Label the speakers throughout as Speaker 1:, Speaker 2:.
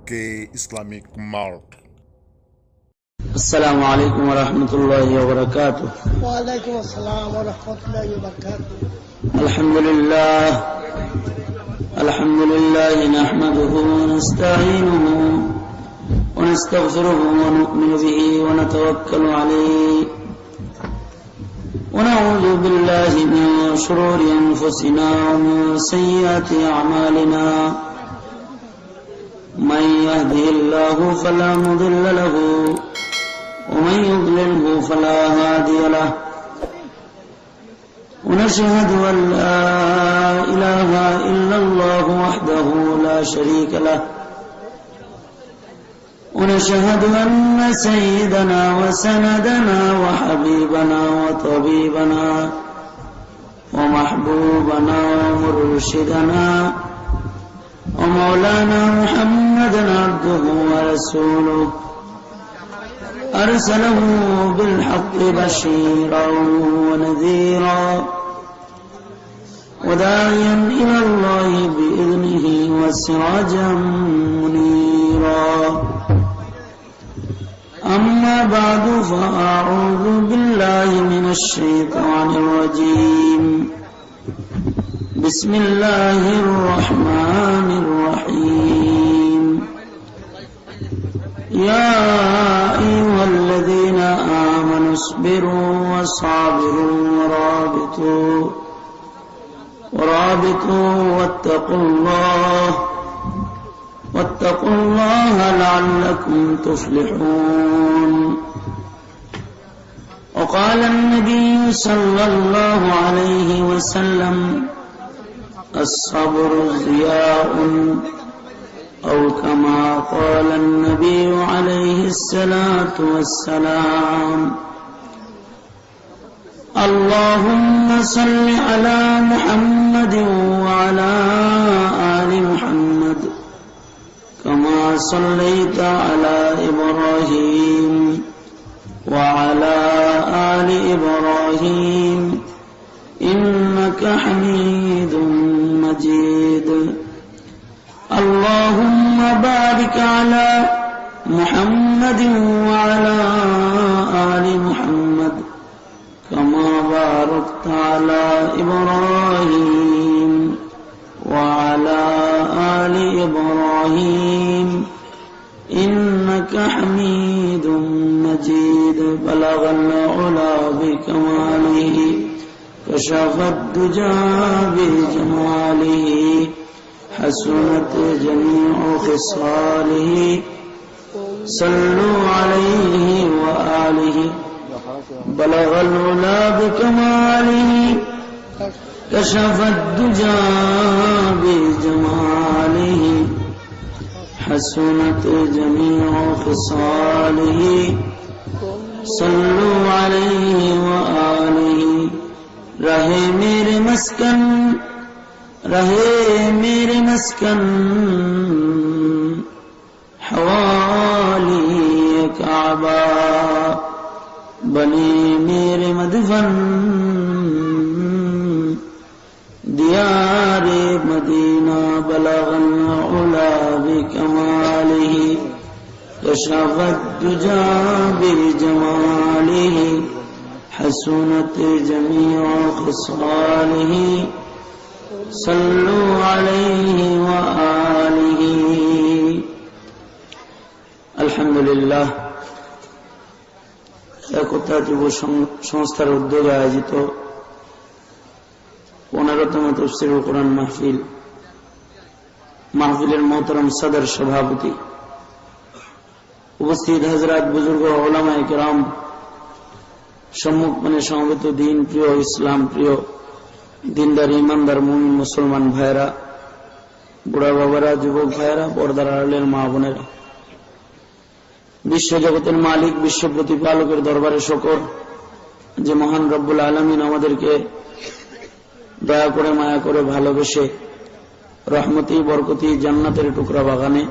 Speaker 1: के Islamic mart.
Speaker 2: अस्सलामु अलैकुम व रहमतुल्लाहि व बरकातुहू।
Speaker 3: वालेकुम अस्सलाम व रहमतुल्लाहि व बरकातुहू।
Speaker 2: अल्हम्दुलिल्लाह नहमदुहु व नस्तईनुहु व नस्तगफिरुहु व नु'मिनु बिही व नतवक्कलु अलैहि व नऊज़ु बिल्लाहि मिन शुरूरि अनफुसिना व मिन सय्यिआति अअमालिना। मन यहदिहिल्लाहु फला मुदिल्ल लहु ومن يضلله فلا هادي له ونشهد أن لا إله إلا الله وحده لا شريك له ونشهد أن سيدنا وسندنا وحبيبنا وطبيبنا ومحبوبنا ومرشدنا ومولانا محمدا عبده ورسوله أرسله بالحق بشيرا ونذيرا وداعيا إلى الله بإذنه وسراجا منيرا. أما بعد فأعوذ بالله من الشيطان الرجيم. بسم الله الرحمن الرحيم. يا أيها الذين آمنوا اصبروا وصابروا ورابطوا واتقوا الله لعلكم تفلحون. وقال النبي صلى الله عليه وسلم الصبر ضياء أو كما قال النبي عليه الصلاة والسلام. اللهم صل على محمد وعلى آل محمد كما صليت على إبراهيم وعلى آل إبراهيم إنك حميد مجيد. اللهم بارك على محمد وعلى آل محمد كما باركت على إبراهيم وعلى آل إبراهيم إنك حميد مجيد. بلغ العلا بكماله كشف الدجى بجماله حسنت جميع خصاله صلوا عليه وآله. بلغ العلا بكماله كشف الدجى بجماله حسنت جميع خصاله صلوا عليه وآله. رہے میرے مسکن حوالی کعبہ بنے میرے مدفن دیار مدینہ. بلغ العلا بکمالہ کشف الدجى بجمالہ حسنت جميع خصاله صلوا عليه وآله. আলহামদুলিল্লাহ, একতা যুব সংস্থার উদ্যোগে আয়োজিত 15তম তাফসীরুল কোরআন মাহফিলের মোহতারাম সদর সভাপতি, উপস্থিত হযরত বুজুর্গ উলামায়ে কেরাম, সম্মুখপানে সমবেত দিন প্রিয়, ইসলাম প্রিয়, দিনদার ইমানদার মুমিন মুসলমান ভাইরা, বুড়া বাবারা, যুবক ভাইরা, পর্দার আড়ালের মা বোনেরা, বিশ্বজগতের মালিক, বিশ্ব প্রতিপালকের দরবারে শকর যে মহান রব্বুল আলামিন আমাদেরকে দয়া করে, মায়া করে, ভালোবেসে রহমতি বরকতি জান্নাতের টুকরা বাগানে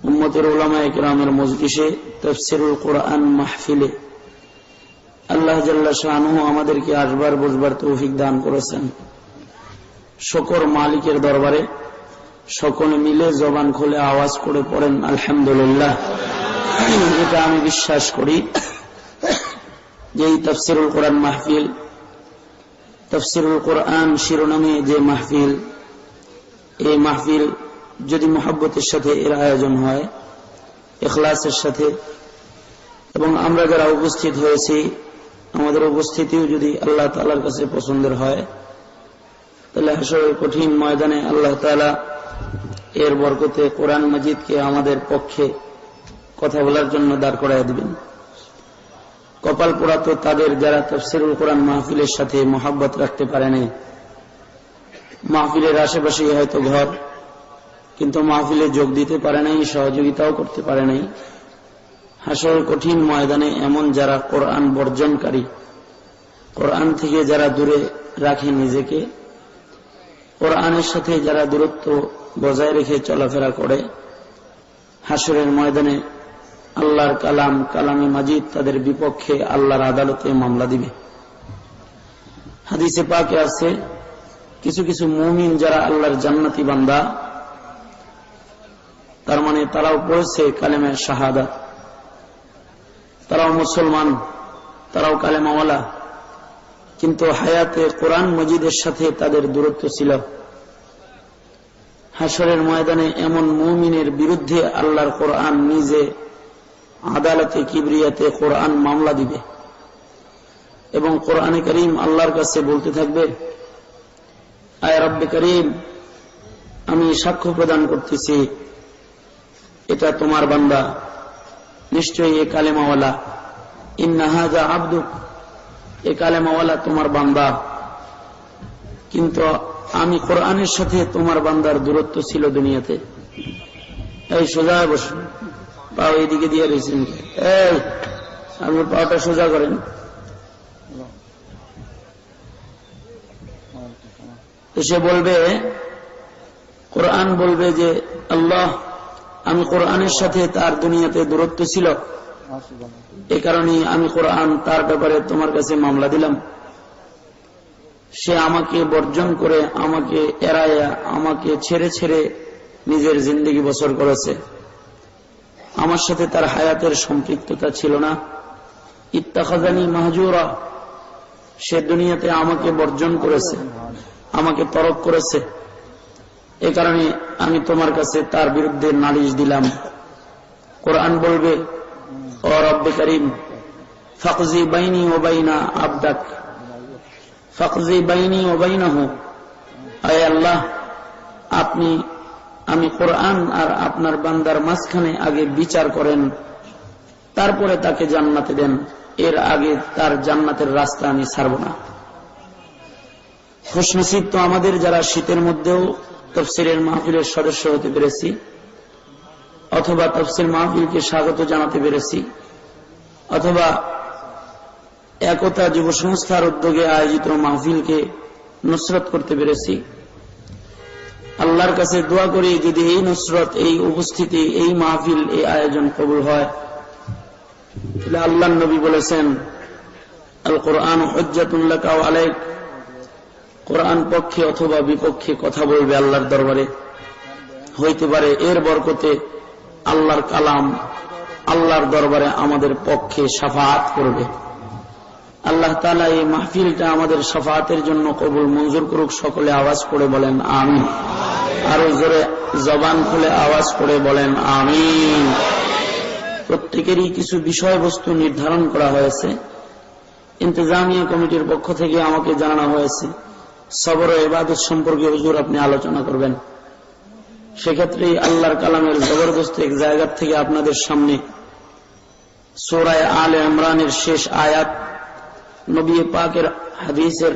Speaker 2: উম্মতের উলামায়ে কেরামের মজলিসে তাফসীরুল কোরআন মাহফিলে আল্লাহ জাল্লা শানুহু আমাদেরকে আসবার বসবার তৌফিক দান করেছেন। শকর মালিকের দরবারে সকলে মিলে জবান খুলে আওয়াজ করে পড়েন আলহামদুলিল্লাহ। এটা আমি বিশ্বাস করি যে এই তাফসিরুল কোরআন মাহফিল, তাফসিরুল কোরআন শিরোনামে যে মাহফিল, এই মাহফিল যদি মুহাব্বতের সাথে এর আয়োজন হয়, ইখলাসের সাথে, এবং আমরা যারা উপস্থিত হয়েছি আমাদের উপস্থিতিও যদি আল্লাহ তাআলার কাছে পছন্দের হয়, তাহলে হাশরের কঠিন ময়দানে আল্লাহ তাআলা এর বরকতে কোরআন মাজিদকে আমাদের পক্ষে কথা বলার জন্য দাঁড় করায় দিবেন। কপাল পোড়া তো তাদের যারা তাফসিরুল কোরআন মাহফিলের সাথে মহব্বত রাখতে পারে নাই। মাহফিলের আশেপাশেই হয়তো ঘর, কিন্তু মাহফিলে যোগ দিতে পারে নাই, সহযোগিতাও করতে পারে নাই। হাশরের কঠিন ময়দানে এমন যারা কোরআন বর্জনকারী, কোরআন থেকে যারা দূরে রাখে নিজেকে, কোরআনের সাথে যারা দূরত্ব বজায় রেখে চলাফেরা করে, হাশরের ময়দানে আল্লাহর কালাম, কালামে মাজিদ তাদের বিপক্ষে আল্লাহর আদালতে মামলা দিবে। হাদিসে পাকে আছে কিছু কিছু মুমিন যারা আল্লাহর জান্নাতি বান্দা, তার মানে তারাও পড়েছে কালেমা শাহাদাত, তারাও মুসলমান, তারাও কালেমাওয়ালা, কিন্তু হায়াতে কোরআন মজিদের সাথে তাদের দূরত্ব ছিল। হাশরের ময়দানে এমন মুমিনের বিরুদ্ধে আল্লাহর কোরআন নিজে আদালতে কিবরিয়াতে কোরআন মামলা দিবে, এবং কোরআনে কারীম আল্লাহর কাছে বলতে থাকবে, আয় রব্বে কারীম, আমি সাক্ষ্য প্রদান করতেছি এটা তোমার বান্দা, নিশ্চয়ই এ কালেমাওয়ালা, ইন্না হাযা আবদুক, এ কালেমাওয়ালা তোমার বান্দা, কিন্তু আমি কোরআনের সাথে তোমার বান্দার দূরত্ব ছিল দুনিয়াতে। এই সোজা বসুন, পাও এইদিকে দিয়ে রয়েছেন, এই আপনি পাওটা সোজা করেন। সে বলবে, কোরআন বলবে যে আল্লাহ, আমি কোরআনের সাথে তার দুনিয়াতে দূরত্ব ছিল, এ কারণে আমি কোরআন তার ব্যাপারে তোমার কাছে মামলা দিলাম। সে আমাকে বর্জন করে, আমাকে এড়াইয়া, আমাকে ছেড়ে ছেড়ে নিজের জিন্দেগি বসর করেছে, আমার সাথে তার হায়াতের সম্পৃক্ততা ছিল না। ইত্তাখাযানি মাহজুরা, সে দুনিয়াতে আমাকে বর্জন করেছে, আমাকে তরক করেছে, এ কারণে আমি তোমার কাছে তার বিরুদ্ধে নালিশ দিলাম। কোরআন বলবে, ও রব্বে কারীম, ফাকজি বাইনি ওয়া বাইনা আবদাক, ফাকজি বাইনি ওয়া বাইনাহু, আয় আল্লাহ, আপনি, আমি কোরআন আর আপনার বান্দার মাঝখানে আগে বিচার করেন, তারপরে তাকে জান্নাতে দেন, এর আগে তার জান্নাতের রাস্তা আমি ছাড়ব না। খুশনসিব তো আমাদের যারা শীতের মধ্যেও তাফসীরের মাহফিলের সদস্য হতে পেরেছি, অথবা তাফসীর মাহফিলকে স্বাগত জানাতে পেরেছি, অথবা একতা যুব সংস্থার উদ্যোগে আয়োজিত মাহফিলকে নুসরত করতে পেরেছি। আল্লাহর কাছে দোয়া করি, যদি এই নুসরত, এই উপস্থিতি, এই মাহফিল, এই আয়োজন কবুল হয়, তাহলে আল্লাহর নবী বলেছেন, আল কোরআন হুজ্জাতুন লাকা ওয়া আলাইক, কোরআন পক্ষে অথবা বিপক্ষে কথা বলবে আল্লাহর দরবারে, হইতে পারে এর বরকতে আল্লাহর কালাম আল্লাহর দরবারে আমাদের পক্ষে শাফাআত করবে। আল্লাহ তাআলা এই মাহফিলটা আমাদের শাফাআতের জন্য কবুল মঞ্জুর করুক। সকলে আওয়াজ করে বলেন আমিন। আরো জোরে জবান খুলে আওয়াজ করে বলেন আমিন। প্রত্যেকেরই কিছু বিষয়বস্তু নির্ধারণ করা হয়েছে। ইন্তেজামিয়া কমিটির পক্ষ থেকে আমাকে জানানো হয়েছে সবর ও ইবাদত সম্পর্কে হুজুর আপনি আলোচনা করবেন। সেক্ষেত্রে আল্লাহর কালামের জবরদস্ত এক জায়গা থেকে আপনাদের সামনে সূরা আলে ইমরানের শেষ আয়াত, নবী পাকের হাদিসের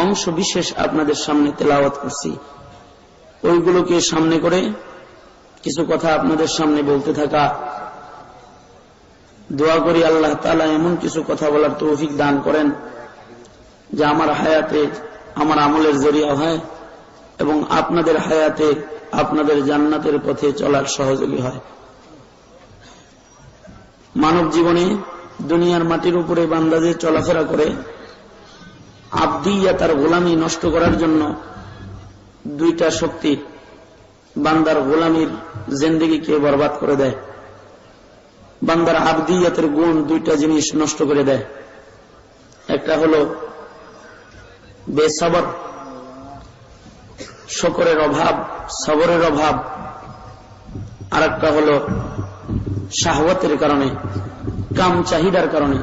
Speaker 2: অংশ বিশেষ আপনাদের সামনে তেলাওয়াত করছি। ওইগুলোকে সামনে করে কিছু কথা আপনাদের সামনে বলতে থাকা। দোয়া করি আল্লাহ তাআলা এমন কিছু কথা বলার তৌফিক দান করেন যা আমার হায়াতে আমার আমলের জরিয়া হয় এবং আপনাদের হায়াতে আপনাদের জান্নাতের পথে চলার সহযোগী হয়। মানব জীবনে দুনিয়ার মাটির উপরে বান্দা যে চলাফেরা করে, আবদিয়া তার গোলামি নষ্ট করার জন্য দুইটা শক্তি, বান্দার গোলামির জিন্দেগিকে বরবাদ করে দেয়। বান্দার আবদিয়াতের গুণ দুইটা জিনিস নষ্ট করে দেয়। একটা হলো বেসবর, শুকরের অভাব, সবরের অভাব। আর একটা হলো শাহওয়াতের কারণে, কাম চাহিদার কারণে,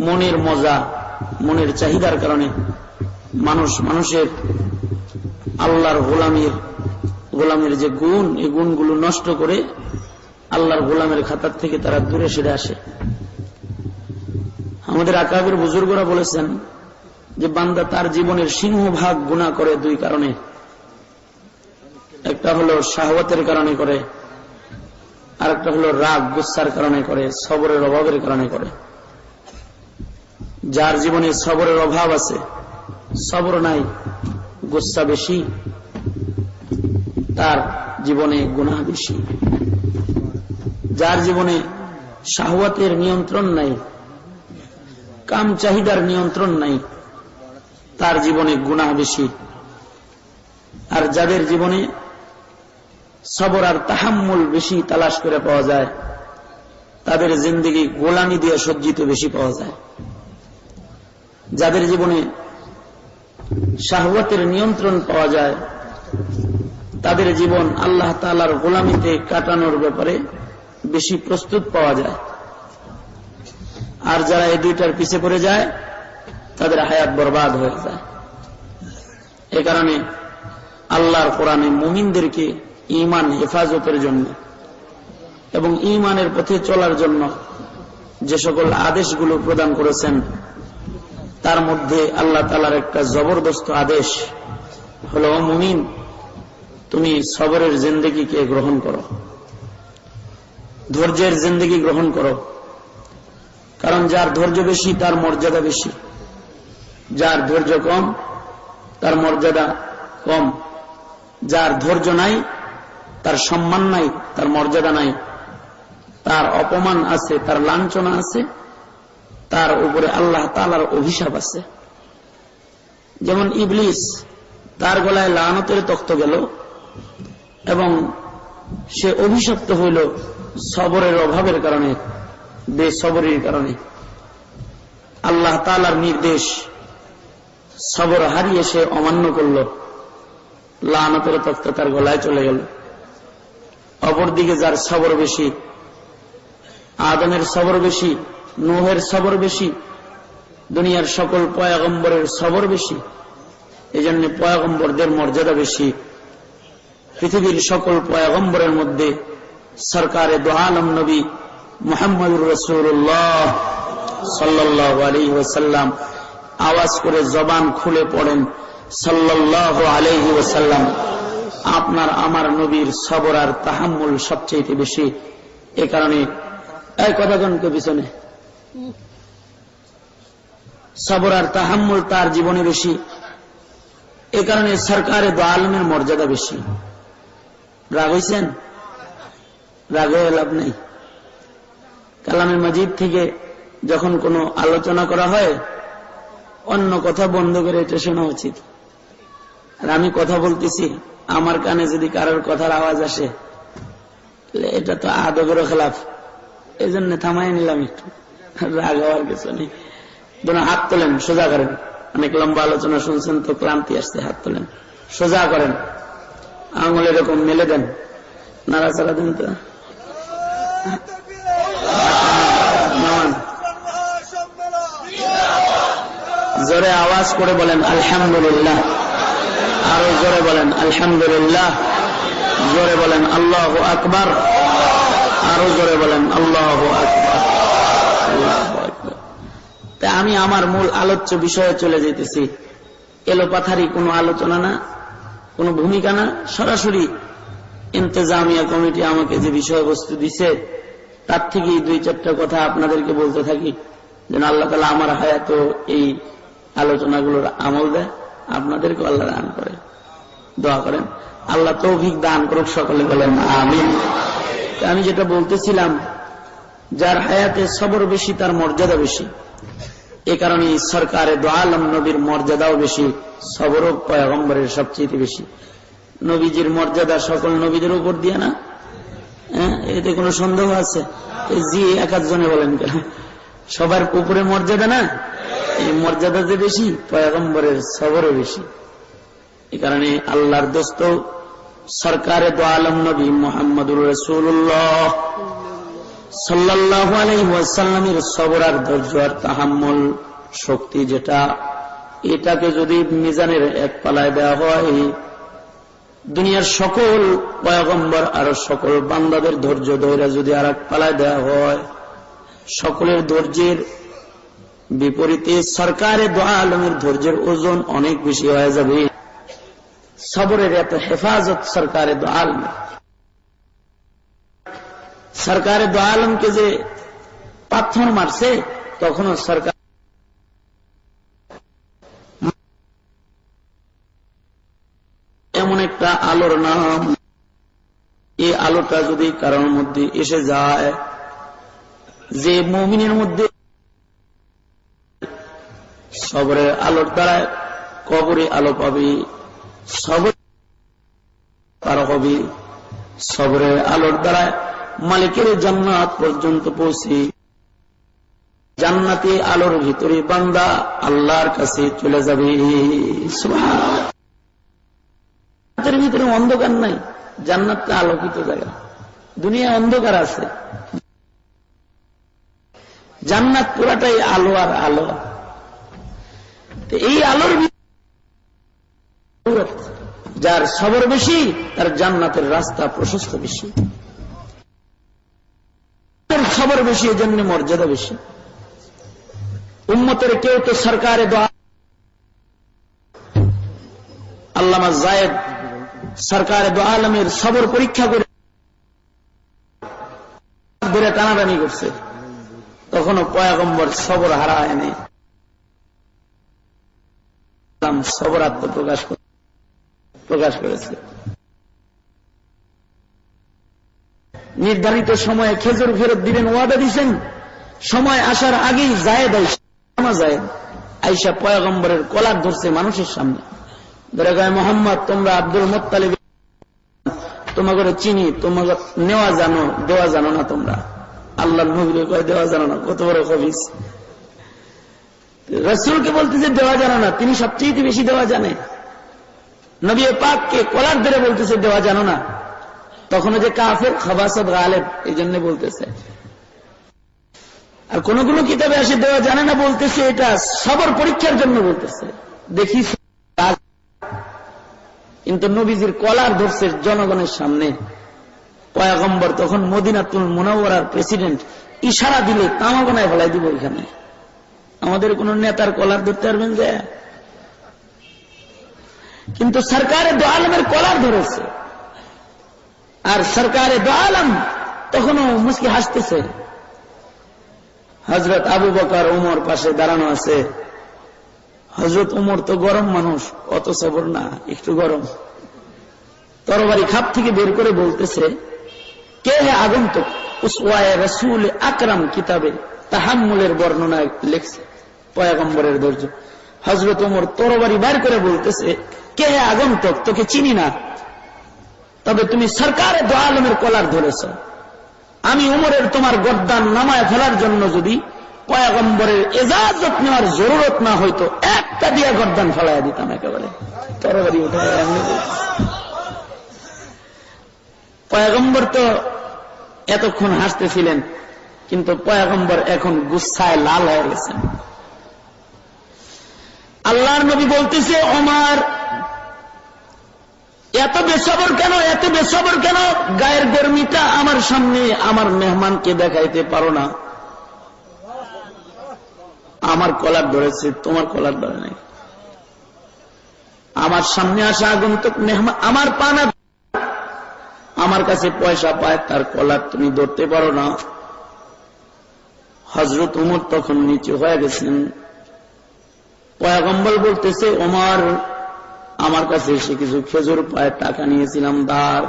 Speaker 2: মনের মজা, মনের চাহিদার কারণে মানুষের আল্লাহর গোলামের যে গুণ, এই গুণগুলো নষ্ট করে আল্লাহর গোলামের খাতার থেকে তারা দূরে সরে আসে। আমাদের আকাবের বুজুর্গরা বলেছেন যে বান্দা তার জীবনের সিংহভাগ গুনাহ করে দুই কারণে। একটা হলো শাহওয়াতের কারণে করে, আর একটা হলো রাগ গুসার কারণে করে, সবরের অভাবের কারণে করে। যার জীবনে সবরের অভাব আছে, সবর নাই, গুসা বেশি, তার জীবনে গুনাহ বেশি। যার জীবনে শাহওয়াতের নিয়ন্ত্রণ নাই, কাম চাহিদার নিয়ন্ত্রণ নাই, তার জীবনে গুনাহ বেশি। আর যাদের জীবনে সবর আর তাহাম্মুল বেশি তালাশ করে পাওয়া যায়, তাদের জিন্দেগি গোলামি দিয়ে সজ্জিত বেশি পাওয়া যায়। যাদের জীবনে শাহওয়াতের নিয়ন্ত্রণ পাওয়া যায়, তাদের জীবন আল্লাহ তাআলার গোলামিতে কাটানোর ব্যাপারে বেশি প্রস্তুত পাওয়া যায়। আর যারা এই দুইটার পিছে পড়ে যায়, তাদের হায়াত বরবাদ হয়ে যায়। এ কারণে আল্লাহর কোরআনে মুমিনদেরকে ঈমান হেফাজতের জন্য এবং ঈমানের পথে চলার জন্য যে সকল আদেশগুলো প্রদান করেছেন, তার মধ্যে আল্লাহ তাআলার একটা জবরদস্ত আদেশ হলো, মুমিন তুমি সবরের জিন্দেগিকে গ্রহণ করো, ধৈর্যের জিন্দেগি গ্রহণ করো। কারণ যার ধৈর্য বেশি তার মর্যাদা বেশি, যার ধৈর্য কম তার মর্যাদা কম। যার ধৈর্য নাই তার সম্মান নাই, তার মর্যাদা নাই, তার অপমান আছে, তার লাঞ্ছনা আছে, তার উপরে আল্লাহ তাআলার অভিশাপ আছে। যেমন ইবলিস, তার গলায় লানতের তখ্ত গেল এবং সে অভিশপ্ত হইল সবরের অভাবের কারণে, বেসবরের কারণে। আল্লাহ তাআলার নির্দেশ সবর হারিয়ে সে অমান্য করল, লানতের তখ্ত তার গলায় চলে গেল। অপরদিকে যার সবর বেশি, আদমের সবর বেশি, নূহের সবর বেশি, দুনিয়ার সকল পয়গম্বরের সবর বেশি, এজন্য পয়গম্বরদের মর্যাদা বেশি। পৃথিবীর সকল পয়গম্বরের মধ্যে সরকারে দো আলম নবী মুহাম্মদুর রাসূলুল্লাহ সাল্লাল্লাহু আলাইহি ওয়াসাল্লাম আওয়াজ করে জবান খুলে পড়েন, সাল্লাল্লাহু আলাইহি ওয়াসাল্লাম, আপনার আমার নবীর সবর আর তাহাম্মুল সবচেয়ে বেশি। এ কারণে এই কথাজনকে পিছনে সবর আর তাহাম্মুল তার জীবনে বেশি। এ কারণে সরকারে দো আলমের মর্যাদা বেশি। রাগ হইছেন? রাগ হয়ে লাভ নেই। কালামে মাজিদ থেকে যখন কোনো আলোচনা করা হয়, অন্য কথা বন্ধ করে এটা শোনা উচিত। আর আমি কথা বলতেছি, আমার কানে যদি কারোর কথার আওয়াজ আসে, এটা তো আদবেরও খেলাফ, এই জন্য থামাই নিলাম একটু। রাগ হওয়ার কিছু নেই। দুটো হাত তোলেন, সোজা করেন। অনেক লম্বা আলোচনা শুনছেন তো ক্লান্তি আসছে, হাত তোলেন, সোজা করেন, আঙুল এরকম মেলে দেন, নাড়াচাড়া দেন তো, জোরে আওয়াজ করে বলেন আলহামদুলিল্লাহ, আরো জোরে বলেন আলহামদুলিল্লাহ, জোরে বলেন আল্লাহু আকবার, আরো জোরে বলেন আল্লাহু আকবার। তাই আমি আমার মূল আলোচ্য বিষয়ে চলে যেতেছি। এলোপাথারি কোনো আলোচনা না, কোনো ভূমিকা না, সরাসরি ইন্তেজামিয়া কমিটি আমাকে যে বিষয়বস্তু দিছে তার থেকেই দুই চারটা কথা আপনাদেরকে বলতে থাকি, যেন আল্লাহ তাআলা আমার হায়াত এই আলোচনাগুলোর আমল দেয়, আপনাদেরকে আল্লাহ দান করে। দোয়া করেন আল্লাহ তৌফিক দান করুক, সকলে বলেন আমিন। আমি যেটা বলতেছিলাম, যার হায়াতে সবর বেশি তার মর্যাদা বেশি। এ কারণে সরকারে দো আলম নবীর মর্যাদাও বেশি, সবরও পয়গম্বরের সবচেয়ে বেশি। নবীজির মর্যাদা সকল নবীদের উপর দিয়ে না? এতে কোনো সন্দেহ আছে? জি, এক জনে বলেন কেন? সবার উপরে মর্যাদা না? এই মর্যাদা যে বেশি, পয়গম্বরের সবরও বেশি। এই কারণে আল্লাহর দোস্ত সরকারে দো আলম নবী মুহাম্মদুর রাসূলুল্লাহ সাল্লাল্লাহু আলাইহি ওয়াসাল্লামের সবর আর ধৈর্য আর তাহাম্মুল শক্তি যেটা, এটাকে যদি মিজানের এক পালায় দেওয়া হয়, দুনিয়ার সকল পয়গম্বর আর সকল বান্দাদের ধৈর্য ধৈর্য যদি আর এক পালায় দেওয়া হয়, সকলের ধৈর্যের বিপরীতে সরকারে দো আলমের ধৈর্যের ওজন অনেক বেশি হয়ে যাবে। সবরের এত হেফাজত সরকারে দো আলম। সরকারে দো আলমকে যে পাথর মারছে, তখনও সরকার এমন একটা আলোর নাম, এই আলোটা যদি কারোর মধ্যে এসে যায়, যে মুমিনের মধ্যে সবরের আলোর দ্বারা কবরে আলো পাবে, সবর পার হবে, সবরের আলোর দ্বারা মালিকের জান্নাত পর্যন্ত পৌঁছে, জান্নাতে আলোর ভিতরে বান্দা আল্লাহর কাছে চলে যাবে। জান্নাতের ভিতরে অন্ধকার নাই, জান্নাতটা আলোকিত জায়গা। দুনিয়ায় অন্ধকার আছে, জান্নাত পুরাটাই আলো আর আলো। এই আলোর যার সবর বেশি, তার জান্নাতের রাস্তা প্রশস্ত বেশি। সবর বেশি, এই জন্য মর্যাদা বেশি। উম্মতের কেউ তো সরকারে দোয়া, আল্লামা জায়েদ সরকারে দো আলমের সবর পরীক্ষা করে ধরে টানাটানি করছে, তখনও পয়গম্বর সবর হারায় নেই। সবর আত্মপ্রকাশ করেছে। নির্ধারিত সময়ে খেজুর ফেরত দিবেন ওয়াদা দিচ্ছেন, সময় আসার আগেই জায়েদ আইসা পয়গম্বরের কলার ধরছে মানুষের সামনে, ধরে গায়ে মোহাম্মদ, তোমরা আব্দুল মুত্তালিব তোমাকে চিনি, তোমাকে নেওয়া জানো, দেওয়া জানো না। তোমরা আল্লাহর নবীকে কয় দেওয়া জানো না, কত বড় খবিস। রাসূলকে বলতেছে দেওয়া জানো না, তিনি সবচেয়ে বেশি দেওয়া জানে। নবী পাককে কলার ধরে বলতেছে দেওয়া জানো না, তখন যে কাফের খাবাসাত গালেব, এই জন্য বলতেছে। আর কোন কোন কিতাবে আসে দেওয়া জানে না বলতেছে, এটা সবর পরীক্ষার জন্য বলতেছে। দেখি কিন্তু নবীজির কলার ধরছে জনগণের সামনে। পয়গম্বর তখন মদিনাতুল মুনাওয়ারার প্রেসিডেন্ট, ইশারা দিলে তামা বানায় ফেলাই দিব। এখানে আমাদের কোন নেতার কলার ধরতে পারবেন যে? কিন্তু সরকারে দো আলমের কলার ধরেছে, আর সরকারে দো আলম তখনও মুস্কি হাসতেছে। হযরত আবু বকর ওমর পাশে দাঁড়ানো আছে। হযরত ওমর তো গরম মানুষ, অত সবর না, একটু গরম। তরবারি খাপ থেকে বের করে বলতেছে, কে হে আগন্তুক? উসওয়ায়ে রাসূল আকরাম কিতাবে তাহাম্মুলের বর্ণনা লিখছে পয়গম্বরের ধৈর্য। হযরত ওমর তরবারি বের করে বলতেছে, কে হে আগন্তুক? তোকে চিনি না, তবে তুমি সরকারে দো আলমের কলার ধরেছ। আমি উমরের তোমার গর্দান নামায় ফেলার জন্য যদি পয়গম্বরের এজাজত নেওয়ার জরুরত না হইতো, একটা দিয়ে গর্দান ফেলাইয়া দিতাম একেবারে। তরবারি উঠায় পয়গম্বর তো এতক্ষণ হাসতেছিলেন, কিন্তু পয়গম্বর এখন গুচ্ছায় লাল হয়ে গেছেন। আল্লাহর নবী বলতেছে, ওমর এত বেসবর কেন, এত বেসবর কেন? গায়ের গরমিটা আমার সামনে আমার মেহমানকে দেখাইতে পারো না। আমার কলার ধরেছে, তোমার কলার ধরে নাই। আমার সামনে আসা আগন্তুক মেহমান আমার পানা, আমার কাছে পয়সা পায়, তার কলার তুমি ধরতে পারো না। হযরত ওমর তখন নিচু হয়ে গেছেন। পয়গম্বর বলতেছে, ওমর আমার কাছে এসে কিছু খেজুর পায় টাকা নিয়েছিলাম ধার,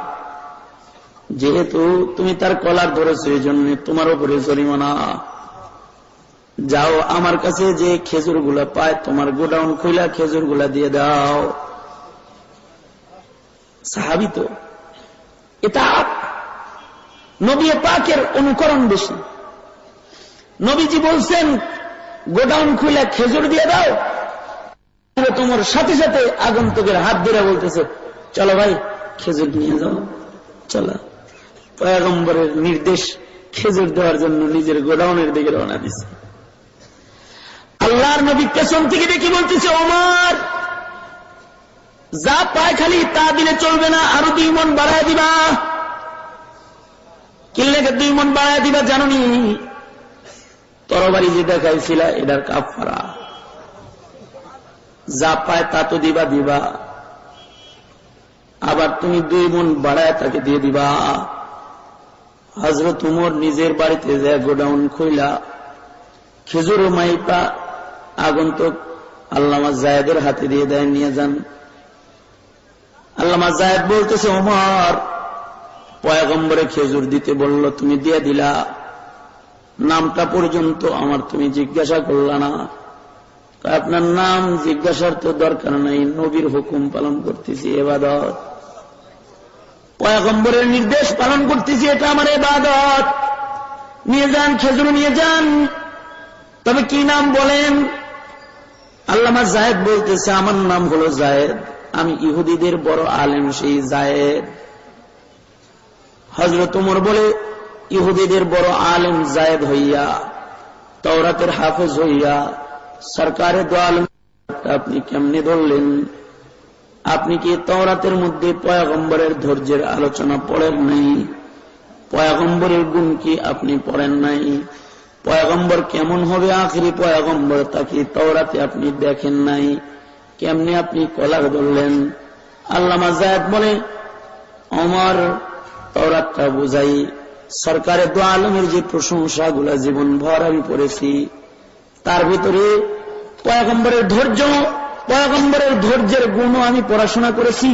Speaker 2: যেহেতু তুমি তার কলার ধরেছো এই জন্য তোমার উপরে জরিমানা। যাও আমার কাছে যে খেজুর গুলা পায়, তোমার গোডাউন খুলে খেজুর গুলা দিয়ে দাও। সাহাবী তো এটা নবী পাকের অনুকরণ বেশি। নবীজি বলছেন গোডাউন খুলে খেজুর দিয়ে দাও, তোমার সাথে সাথে আগন্তুকের হাত ধরে বলতেছে চলো ভাই খেজুর নিয়ে যাও। চলো, পয়গম্বরের নির্দেশ খেজুর দেওয়ার জন্য নিজের গোডাউনের দিকে রওনা দিছে। আল্লাহর নবী পেছন থেকে দেখি বলতেছে ওমর যা পায় খালি তা দিলে চলবে না, আরো 2 মণ বাড়ায় দিবা। কিনলে 2 মণ বাড়ায় দিবা জানোনি? তরবারি যে দেখাইছিল এটার কাফারা, যা পায় তা তো দিবা দিবা, আবার তুমি 2 মণ বাড়ায় তাকে দিয়ে দিবা। হযরত উমর নিজের বাড়িতে যায় গোডাউন খুইলা খেজুর মাইপা আগন্তুক আল্লামা জায়েদের হাতে দিয়ে দেয়, নিয়ে যান। আল্লামা জায়েদ বলতেছে ওমর পয়গম্বরে খেজুর দিতে বলল, তুমি দিয়ে দিলা, নামটা পর্যন্ত আমার তুমি জিজ্ঞাসা করলা না। আপনার নাম জিজ্ঞাসার তো দরকার নাই, নবীর হুকুম পালন করতেছি, ইবাদত। পয়গম্বরের নির্দেশ পালন করতেছি, এটা আমার ইবাদত। নিয়ে যান, খেজুর নিয়ে যান। তবে কি নাম বলেন? আল্লামা জায়েদ বলতেছে আমার নাম হলো জায়েদ, আমি ইহুদিদের বড় আলেম সেই জায়েদ। হযরত ওমর বলে ইহুদিদের বড় আলেম জায়েদ হইয়া, তাওরাতের হাফেজ হইয়া সরকারে দো আলম আপনি কেমনে ধরলেন? আপনি কি তাওরাতের মধ্যে পয়গম্বরের ধৈর্যের আলোচনা পড়েন নাই? পয়গম্বরের গুণ কি আপনি পড়েন নাই? পয়গম্বর কেমন হবে আখিরি পয়গম্বর তাকে তাওরাতে আপনি দেখেন নাই, কেমনে আপনি কলার ধরলেন? আল্লামা জায়েদ বলে ওমর তাওরাতটা বুঝাই, সরকারে দো আলমের যে প্রশংসাগুলা জীবন ভর আমি পড়েছি, তার ভিতরে পয়গম্বরের ধৈর্য, পয়গম্বরের ধৈর্যের গুণও আমি পড়াশোনা করেছি।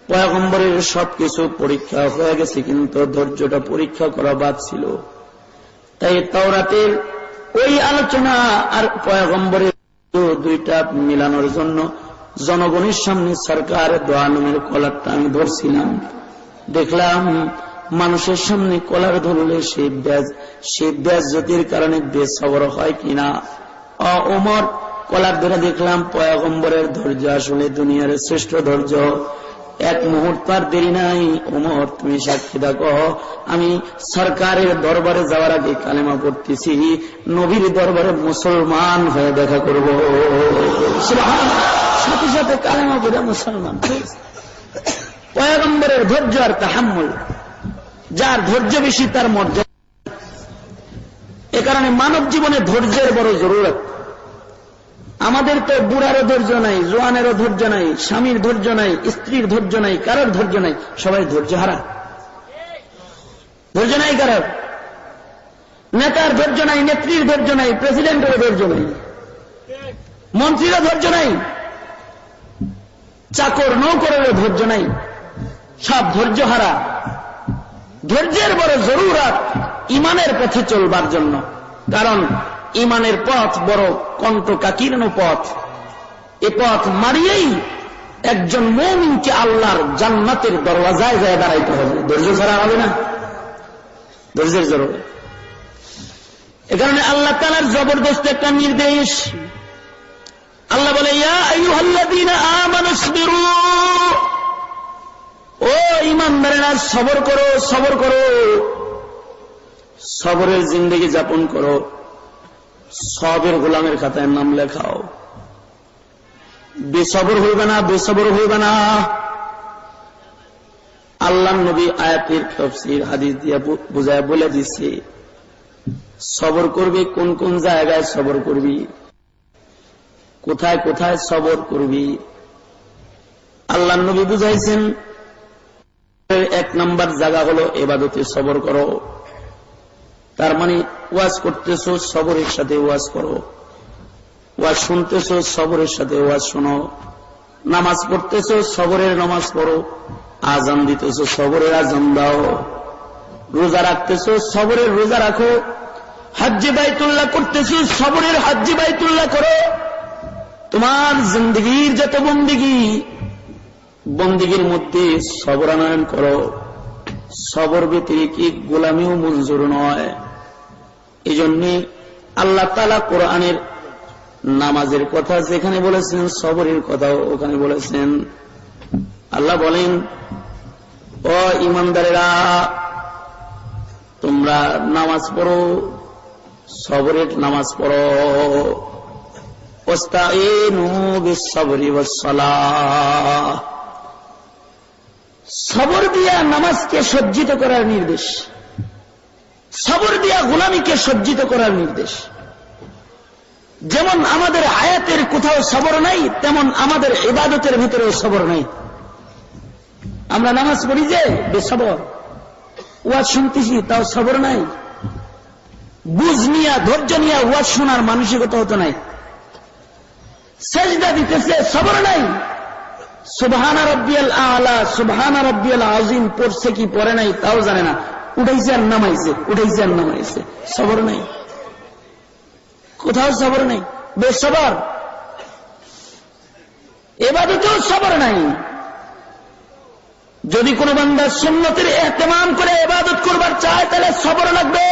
Speaker 2: পয়গম্বরের সবকিছু পরীক্ষা হয়ে গেছে, কিন্তু ধৈর্যটা পরীক্ষা করা বাদ ছিল। তাই তাওরাতের ওই আলোচনা আর পয়গম্বরের দুইটা মিলানোর জন্য জনগণের সামনে সরকার দো আলমের কলারটা আমি ধরছিলাম। দেখলাম মানুষের সামনে কলার ধরলে সেই বেজ্জতির কারণে বেসবর হয় কিনা। ওমর কলার ধরে দেখলাম পয়গম্বরের ধৈর্য আসলে দুনিয়ার শ্রেষ্ঠ ধৈর্য। এক মুহূর্ত আর দেরি নাই, ওমর তুমি সাক্ষী থাকো, আমি সরকারের দরবারে যাওয়ার আগে কালেমা পড়তেছি, নবীর দরবারে মুসলমান হয়ে দেখা করব। সাথে সাথে কালেমা পড়ে মুসলমান। পয়গম্বরের ধৈর্য আর তাহাম্মুল, যার ধৈর্য বেশি তার মর্যাদা। এ কারণে মানব জীবনে ধৈর্যের বড় জরুরত। আমাদের তো বুড়ারও ধৈর্য নাই, জোয়ানেরও ধৈর্য নাই, স্বামীর ধৈর্য নাই, স্ত্রীর ধৈর্য নাই, কারোর ধৈর্য নাই, সবাই ধৈর্য হারা। ধৈর্য নাই কারোর, নেতার ধৈর্য নাই, নেত্রীর ধৈর্য নাই, প্রেসিডেন্টের ধৈর্য নাই, মন্ত্রীরও ধৈর্য নাই, চাকর নৌকরেরও ধৈর্য নাই, সব ধৈর্য হারা। ধৈর্যের বড় জরুরত ইমানের পথে চলবার জন্য, কারণ ইমানের পথ বড় কণ্টকাকীর্ণ পথ। এ পথ মারিয়েই একজন মুমিনকে আল্লাহর জান্নাতের দরওয়াজায় যায় দাঁড়াইতে হবে। ধৈর্য ছাড়া হবে না, ধৈর্যের জরুরত। এ কারণে আল্লাহ তাআলার জবরদস্ত একটা নির্দেশ। আল্লাহ বলে ইয়া আইয়ুহাল্লাযীনা আমানুসবিরু, ও ঈমানদারেরা সবর করো, সবর করো, সবরের জিন্দেগি যাপন করো, সবের গোলামের খাতায় নাম লেখাও। বেসবর হইবে না, বেসবর হইবে না। আল্লাহ নবী আয়াতের তাফসীর হাদিস দিয়ে বুঝায় বলে দিচ্ছে সবর করবি, কোন কোন জায়গায় সবর করবি, কোথায় কোথায় সবর করবি। আল্লাহ নবী বুঝাইছেন 1 নম্বর জায়গা হলো ইবাদতে সবর করো। তার মানে ওয়াজ করতেছো সবরের সাথে ওয়াজ করো, ওয়াজ শুনতেছো সবরের সাথে ওয়াজ শোনো, নামাজ পড়তেছো সবরের নামাজ পড়ো, আজান দিতেছো সবরের আজান দাও, রোজা রাখতেছো সবরের রোজা রাখো, হজ্জে বাইতুল্লাহ করতেছো সবরের হজ্জে বাইতুল্লাহ করো। তোমার জিন্দেগীর যত বন্দেগী বন্দিগির মধ্যে সবর আনয়ন করো, সবর ব্যতিরিক্ত গোলামিও মঞ্জুর নয়। এই জন্য আল্লাহ তাআলা কোরআনের নামাজের কথা যেখানে বলেছেন, সবরের কথাও ওখানে বলেছেন। আল্লাহ বলেন, ও ঈমানদারেরা, তোমরা নামাজ পড়ো, সবরের নামাজ পড়ো। ওয়াস্তাঈনু বিস-সাবরি ওয়াস-সালাহ, সবর দিয়া নামাজকে সজ্জিত করার নির্দেশ, সবর দিয়া গোলামীকে সজ্জিত করার নির্দেশ। যেমন আমাদের হায়াতের কোথাও সবর নাই, তেমন আমাদের ইবাদতের ভিতরেও সবর নাই। আমরা নামাজ পড়ি যে বেসবর, ওয়াজ শুনতেছি তাও সবর নাই, বুঝ নিয়া ধৈর্য নিয়া ওয়াজ শোনার মানসিকতা হতো নাই। সেজদা দিতেছে, সবর নাই। সুবহানা রাব্বিয়াল আলা, সুবহানা রাব্বিয়াল আযীম পড়ছে কি পড়ে নাই তাও জানে না, উঠাইছে আর নামাইছে, উঠাইছে আর নামাইছে, সবর নাই, কোথাও সবর নাই, বেসবর। ইবাদতেও সবর নাই। যদি কোনো বান্দা সুন্নতের ইহতিমাম করে ইবাদত করবার চায় তাহলে সবর লাগবে।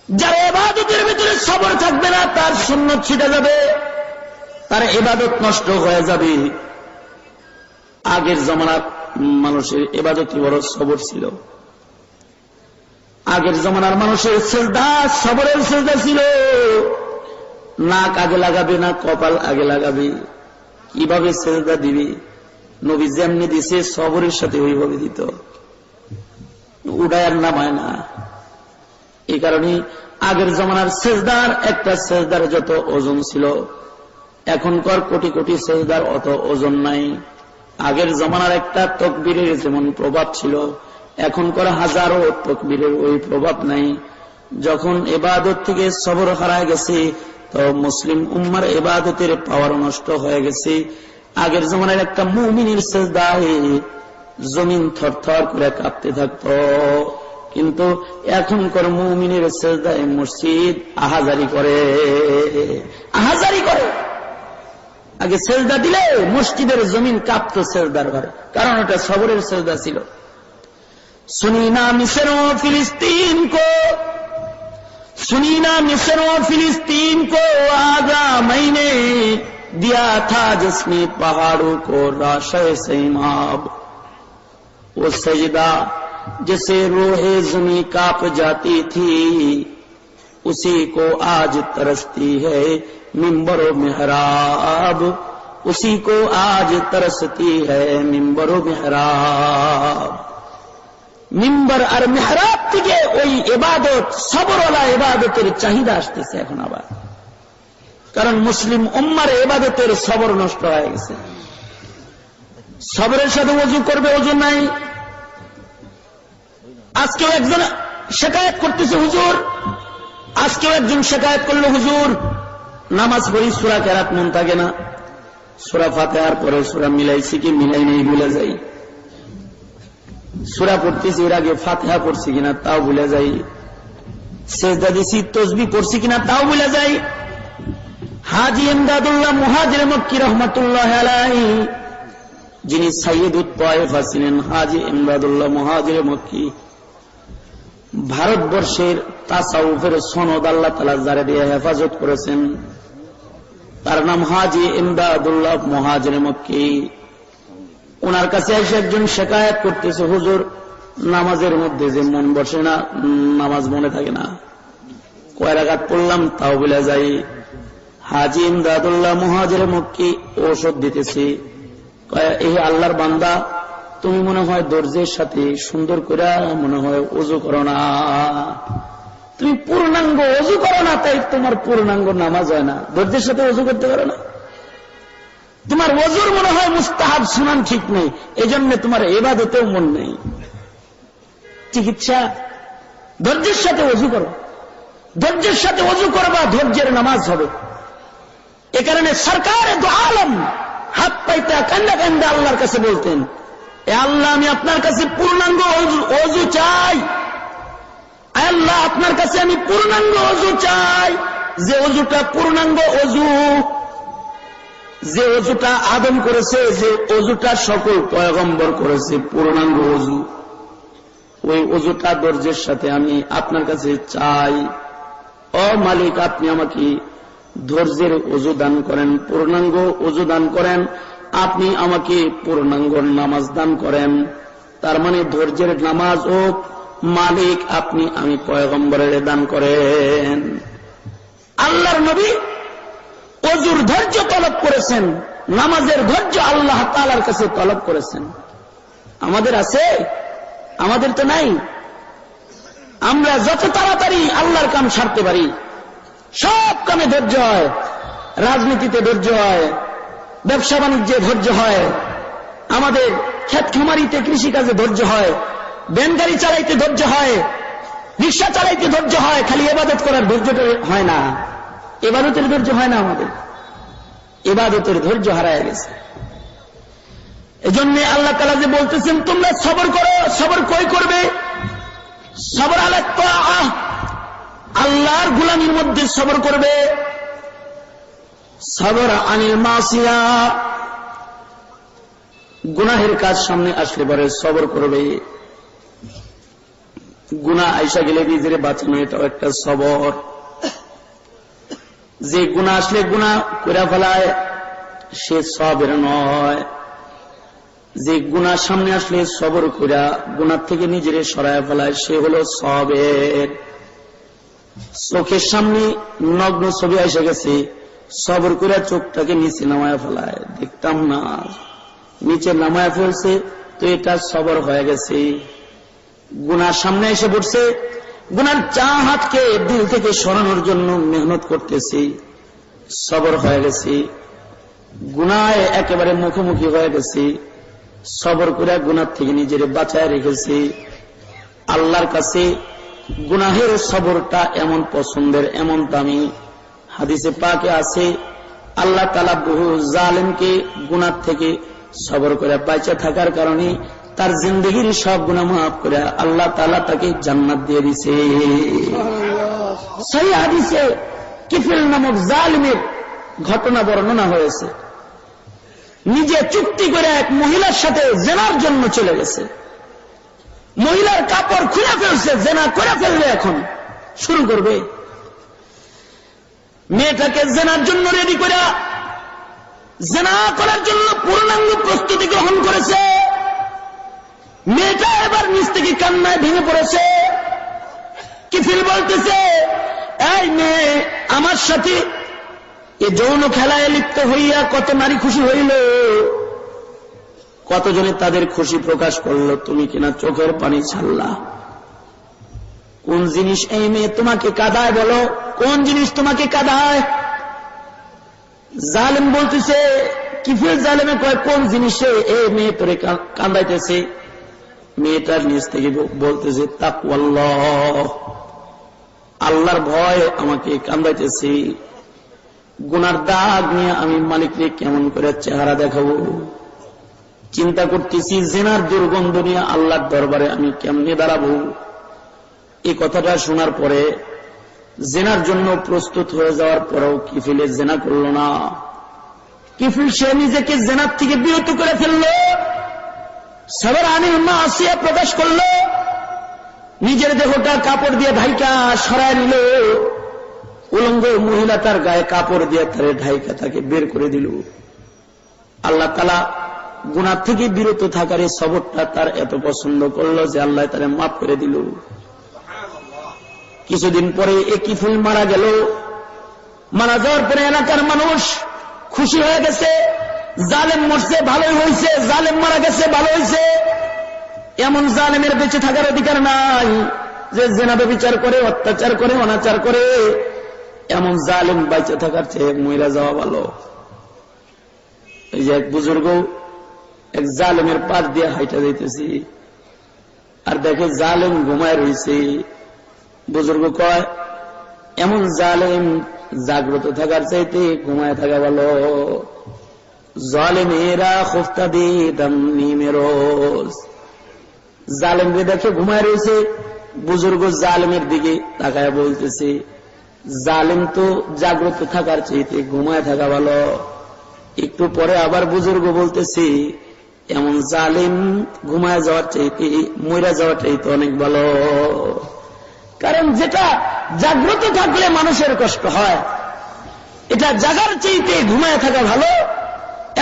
Speaker 2: যারা ইবাদতের ভিতরে সবর থাকবে না তার সুন্নত ছিটে যাবে, তার ইবাদত নষ্ট হয়ে যাবে। আগের জমানার মানুষের ইবাদতই বড় সবর ছিল। আগের জমানার মানুষের সিজদা সবরের সিজদা ছিল। নাক আগে লাগাবে না কপাল আগে লাগাবে, কিভাবে সিজদা দিবে নবী যেমনি দিছে সবরের সাথে ওইভাবে দিত, উড়ায় নামায় না। এই কারণে আগের জমানার সিজদার একটা সিজদার যত ওজন ছিল, এখনকার কোটি কোটি সিজদার অত ওজন নাই। আগের জমানার একটা তাকবীরের যেমন প্রভাব ছিল, এখনকার হাজারো তাকবীরের ওই প্রভাব নাই। যখন ইবাদত থেকে সবর হারায় গেছে, তো মুসলিম উম্মার ইবাদতের পাওয়ার নষ্ট হয়ে গেছে। আগের জমানার একটা মুমিনের সিজদায় জমিন থরথর করে কাঁপতে থাকতো, কিন্তু এখনকার মুমিনের সিজদায় মসজিদ আহাজারি করে, আহাজারি করে। আগে সিজদা দিলে মসজিদের জমিন কাঁপতো সিজদার ঘরে, কারণ ওটা সবরের সিজদা ছিল। सुनी ना मिस्र और फिलिस्तीन को, सुनी ना मिस्र और फिलिस्तीन को, आगा मैंने दिया था जिसने पहाड़ों को राशे सैमाब। वो सजदा जिसे रोहे ज़मीं कांप जाती थी, उसी को आज तरसती है मिंबर व मेहराब, उसी को आज तरसती है मिंबर व मेहराब। মিম্বার আর মেহরাব থেকে ওই ইবাদত, সবরওয়ালা ইবাদতের চাহিদা আসতেছে এখন আবার, কারণ মুসলিম উম্মার ইবাদতের সবর নষ্ট হয়ে গেছে। সবরের সাথে ওযু করবে, ওযু নাই। আজকেও একজন শিকায়ত করতেছে, হুজুর, আজকেও একজন শিকায়ত করলো, হুজুর নামাজ পড়ি সূরা কেরাত মন থাকে না, সূরা ফাতিহার পরে সূরা মিলাইছি কি মিলাই নেই ভুলে যাই, সূরা পড়তেছি এর আগে ফাতিহা পড়ছি কিনা তাও ভুলে যাই, সিজদা দিছি তাসবিহ পড়ছি কিনা তাও ভুলে যাই। হাজী ইমদাদুল্লাহ মুহাজির মক্কি রাহমাতুল্লাহ আলাইহি, যিনি সাইয়্যিদুত তায়েফা ছিলেন, হাজী ইমদাদুল্লাহ মুহাজির মক্কি, ভারতবর্ষের তাসাউফের সনদ আল্লাহ তাআলা যারে দিয়ে হেফাজত করেছেন, তার নাম হাজী ইমদাদুল্লাহ মুহাজির মক্কি। ওনার কাছে এসে একজন শিকায়ত করতেছে, হুজুর নামাজের মধ্যে যে মন বসে না, নামাজ মনে থাকে না, কয় রাকাত পড়লাম তাও ভুলে যাই। হাজী ইমদাদুল্লাহ মুহাজির মক্কি ঔষধ দিতেছি, কয় এই আল্লাহর বান্দা, তুমি মনে হয় ধৈর্যের সাথে সুন্দর করে মনে হয় ওযু করো না, তুমি পূর্ণাঙ্গ ওযু করো না, তাই তোমার পূর্ণাঙ্গ নামাজ হয় না। ধৈর্যের সাথে ওযু করতে পারো না, তোমার ওযুর মনে হয় মুস্তাহাব সুনান ঠিক নেই, এজন্য তোমার ইবাদতেও মন নেই। চিকিৎসা, ধৈর্যের সাথে ওযু করো, ধৈর্যের সাথে ওযু করবা, ধৈর্যের নামাজ হবে। এ কারণে সরকার দু আলম হাত পাইতে কান্দা কান্দা আল্লাহর কাছে বলতেন, এ আল্লাহ আমি আপনার কাছে পূর্ণাঙ্গ ওযু চাই, আল্লাহ আপনার কাছে আমি পূর্ণাঙ্গ ওযু চাই, যে ওযুটা পূর্ণাঙ্গ ওযু, যে অজুটা আদম করেছে, যে অজুটা সকল পয়গম্বর করেছে, পূর্ণাঙ্গ অজু, ওই অজুটা ধৈর্যের সাথে আমি আপনার কাছে চাই, ও মালিক আপনি আমাকে ধৈর্যের অজু দান করেন, পূর্ণাঙ্গ অজু দান করেন, আপনি আমাকে পূর্ণাঙ্গ নামাজ দান করেন। তার মানে ধৈর্যের নামাজ ও মালিক আপনি আমি পয়গম্বরের দান করেন। আল্লাহর নবী অজুর ধৈর্য তলব করেছেন, নামাজের ধৈর্য আল্লাহ তাআলার কাছে তলব করেছেন। আমাদের আছে? আমাদের তো নাই। আমরা যত তাড়াতাড়ি আল্লাহর কাম সারতে পারি, সব কামে ধৈর্য হয়, রাজনীতিতে ধৈর্য হয়, ব্যবসা বাণিজ্যে ধৈর্য হয়, আমাদের ক্ষেত খামারিতে কৃষিকাজে ধৈর্য হয়, ভ্যান গাড়ি চালাইতে ধৈর্য হয়, রিক্সা চালাইতে ধৈর্য হয়, খালি ইবাদত করার ধৈর্যটা হয় না। ইবাদতের ধৈর্য হয় না আমাদের, ইবাদতের ধৈর্য হারায় গেছে। এজন্য আল্লাহ তাআলা যে বলতেছেন তোমরা সবর করো, সবর কই করবে? সবর আলা তাআহ, আল্লাহর গোলামির মধ্যে সবর করবে। সবর আনিল মাসিয়া, গুনাহের কাজ সামনে আসলে পরে সবর করবে। গুনাহ আইসা গেলে নিজের বাঁচানো, এটাও একটা সবর। যে গুনাহ আসলে গুনাহ করে ফেলায় সে সবের নয়। যে গুনাহ সামনে আসলে সবর কইরা গুনাহ থেকে নিজের সরায় ফেলায় সে হলো সবের। চোখের সামনে নগ্ন ছবি এসে গেছে, সবর কইরা চোখটাকে নিচে নামায় ফেলায়, দেখতাম না, নিচে নামায় ফেলছে, তো এটা সবর হয়ে গেছে। গুনাহ সামনে এসে পড়ছে, গুনার চাহাতকে দিল থেকে সরানোর জন্য মেহনত করতেছি, সবর হয়ে গেছি। গুনায় একেবারে মুখোমুখি হয়ে গেছি, সবর করে গুনাহ থেকে নিজের বাঁচায় রেখেছি। আল্লাহর কাছে গুনাহের সবরটা এমন পছন্দের, এমন দামি। হাদিসে পাকে আছে আল্লাহ তাআলা বহু জালেমকে গুনাহ থেকে সবর করে বাঁচা থাকার কারণে তার জিন্দগির সব গুনাহ মাফ করে আল্লাহ তাআলা তাকে জান্নাত দিয়ে দিয়েছে। সেই হাদিসে কিফিল নামক জালিমের ঘটনা বর্ণনা হয়েছে। নিজে চুক্তি করে এক মহিলার সাথে জেনার জন্য চলে গেছে, মহিলার কাপড় খুলে ফেলছে, জেনা করে ফেলবে, এখন শুরু করবে। মেয়েটাকে জেনার জন্য রেডি করে জেনা করার জন্য পূর্ণাঙ্গ প্রস্তুতি গ্রহণ করেছে। মেয়েটা এবার নিজ থেকে কান্নায় ভেঙে পড়েছে। কিফিল বলতেছে, এই মেয়ে আমার সাথে এ যৌন খেলায় লিপ্ত হইয়া কত নারী খুশি হইল, কতজনে তাদের খুশি প্রকাশ করলো, তুমি কিনা চোখের পানি ছাড়লা। কোন জিনিস এই মেয়ে তোমাকে কাঁদায়? বলো, কোন জিনিস তোমাকে কাঁদায়? জালেম বলতেছে, কিফিল জালেমে কয়, কোন জিনিসে এই মেয়ে তোরে কাঁদাইতেছে? মেয়েটার নিজ থেকে বলতেছে, তাকওয়াল্লাহ, আল্লাহর ভয় আমাকে কাঁদাইতেছে। গুনার দাগ নিয়ে আমি মালিককে কেমন করে চেহারা দেখাবো, চিন্তা করতেছি। জেনার দুর্গন্ধ নিয়ে আল্লাহর দরবারে আমি কেমনে দাঁড়াবো। এই কথাটা শোনার পরে জেনার জন্য প্রস্তুত হয়ে যাওয়ার পরেও কিফিলে জেনা করল না। কিফিল সে নিজেকে জেনার থেকে বিরত করে ফেলল, সবর আনিল মাসিয়া প্রকাশ করল, নিজের দেহটা কাপড় দিয়ে ঢাইকা সরায় নিল। উলঙ্গ মহিলা তার গায়ে কাপড় দিয়ে তারে ঢাইকা তাকে বের করে দিল। আল্লাহ তাআলা গুনাহ থেকে বিরত থাকার এই সবরটা তার এত পছন্দ করলো যে আল্লাহ তারে মাফ করে দিল। কিছুদিন পরে এই কিফিল মারা গেল। মারা যাওয়ার পরে এলাকার মানুষ খুশি হয়ে গেছে, জালেম মরছে ভালোই হয়েছে, জালেম মারা গেছে ভালো হয়েছে। এমন জালেমের বেঁচে থাকার অধিকার নাই যে জেনা ব্যভিচার করে, অত্যাচার করে, অনাচার করে। এমন জালেম বেঁচে থাকার চেয়ে মইরা যাওয়া ভালো। এই যে এক বুজুর্গ এক জালেমের পাশ দিয়ে হাইটা যাইতেছি, আর দেখে জালেম ঘুমায় রয়েছে। বুজুর্গ কয়, এমন জালেম জাগ্রত থাকার চাইতে ঘুমায় থাকা ভালো। জালেমেরা খুফতা দি দামনি মেরোজ, জালেমকে দেখে ঘুমায় রয়েছে। বুজুর্গ জালেমের দিকে তাকায় বলতেছে, জালেম তো জাগ্রত থাকার চাইতে ঘুমায় থাকা ভালো। একটু পরে আবার বুজুর্গ বলতেছি, এমন জালিম ঘুমায় যাওয়ার চাইতে মইরা যাওয়ার চাইতে অনেক ভালো। কারণ যেটা জাগ্রত থাকলে মানুষের কষ্ট হয়, এটা জাগার চাইতে ঘুমায় থাকা ভালো।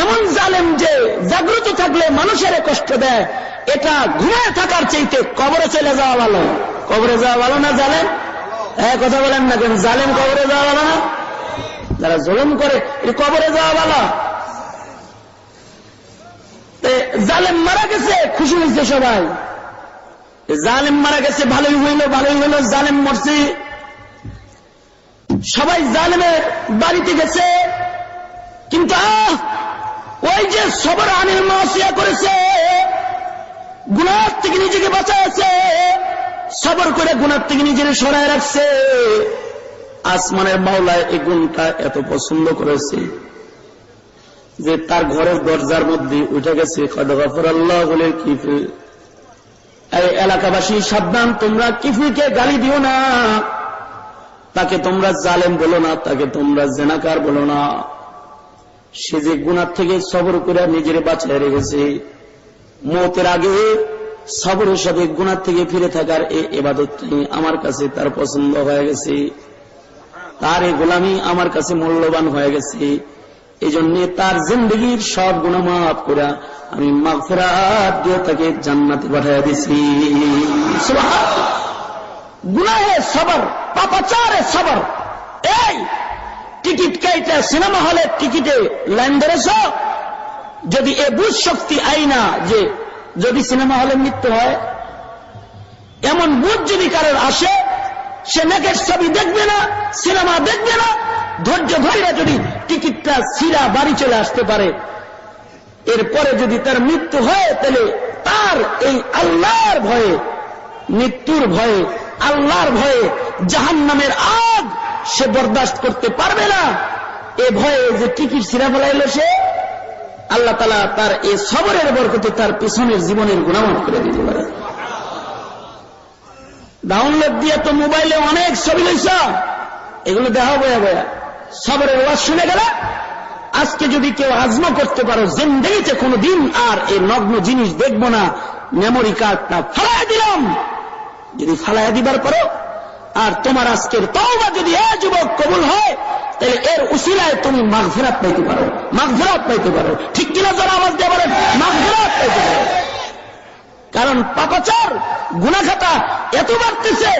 Speaker 2: এমন জালেম যে জাগ্রত থাকলে মানুষের কষ্ট দেয়, এটা ঘুমায় থাকার চাইতে কবরে চলে যাওয়া ভালো। কবরে যাওয়া ভালো না জালেম? হ্যাঁ, কথা বলেন না কেন? জালেম কবরে যাওয়া ভালো না? যারা জুলুম করে কবরে যাওয়া ভালো। জালেম মারা গেছে, খুশি হয়েছে সবাই। জালেম মারা গেছে, ভালোই হইল, ভালোই হইল, জালেম মরছে। সবাই জালেমের বাড়িতে গেছে, কিন্তু ওই যে সবর আনিল মাসিয়া করেছে, গুনাহ থেকে নিজেকে বাঁচাইছে, সবর করে গুনাহ থেকে নিজের সরায় রাখছে, আসমানের মাওলা এই গুণটা এত পছন্দ করেছে যে তার ঘরের দরজার মধ্যে উঠে গেছে, কদ গফরাল্লাহু বলে কিফি। এই এলাকাবাসী সাবধান, তোমরা কিফিকে গালি দিও না, তাকে তোমরা জালেম বলো না, তাকে তোমরা জেনাকার বলো না। সে যে গুনাহ থেকে সবর করে নিজের বাঁচায় রেখেছে, মওতের আগে সবরের সাথে গুনাহ থেকে ফিরে থাকার এই ইবাদতটি আমার কাছে তার পছন্দ হয়ে গেছে, তার এই গোলামি আমার কাছে মূল্যবান হয়ে গেছে। এই জন্য তার জিন্দগির সব গুনাহ মাফ করে আমি মাগফিরাত দিয়ে তাকে জান্নাতে পাঠিয়ে দিছি। সুবহানাল্লাহ। গুনাহে সবর, পাপাচারে সবর। এই টিকিট কেটে সিনেমা হলে টিকিটে লাইন ধরেছ, যদি এ বুঝ শক্তি আইনা যে যদি সিনেমা হলে মৃত্যু হয়, এমন বুঝ যদি কারোর আসে, সে নেকের ছবি দেখবে না, সিনেমা দেখবে না, ধৈর্য ধরে যদি টিকিটটা ছিঁড়া বাড়ি চলে আসতে পারে, এরপরে যদি তার মৃত্যু হয়, তাহলে তার এই আল্লাহর ভয়ে, মৃত্যুর ভয়ে, আল্লাহর ভয়ে জাহান্নামের আগ সে বরদাস্ত করতে পারবে না। এ ভয়ে যে টিকিট ছিঁড়া ফেলাইল সে, আল্লাহ তাআলা তার এই সবরের বরকতে তার পিছনের জীবনের গুনাহ মাফ করে দিতে পারে। ডাউনলোড দিয়ে তো মোবাইলে অনেক ছবি লইছ, এগুলো দেখা বয়া বয়া সবরের ওয়াজ শুনে গেল। আজকে যদি কেউ আজমা করতে পারো জিন্দেগিতে কোনদিন আর এই নগ্ন জিনিস দেখবো না, মেমোরি কার্ডটা ফালাইয়া দিলাম, যদি ফালাইয়া দিবার পারো, আর তোমার আজকের তওবা যদি এ যুবক কবুল হয়, তাহলে এর উসিলায় তুমি মাগফিরাত পাইতে পারো, মাগফিরাত পাইতে পারো। ঠিক কিনা যারা আওয়াজ দিয়ে বলেন মাগফিরাত পাইতে পারো। কারণ পাপাচার গুনাহ খাতা এত বাড়তেছে,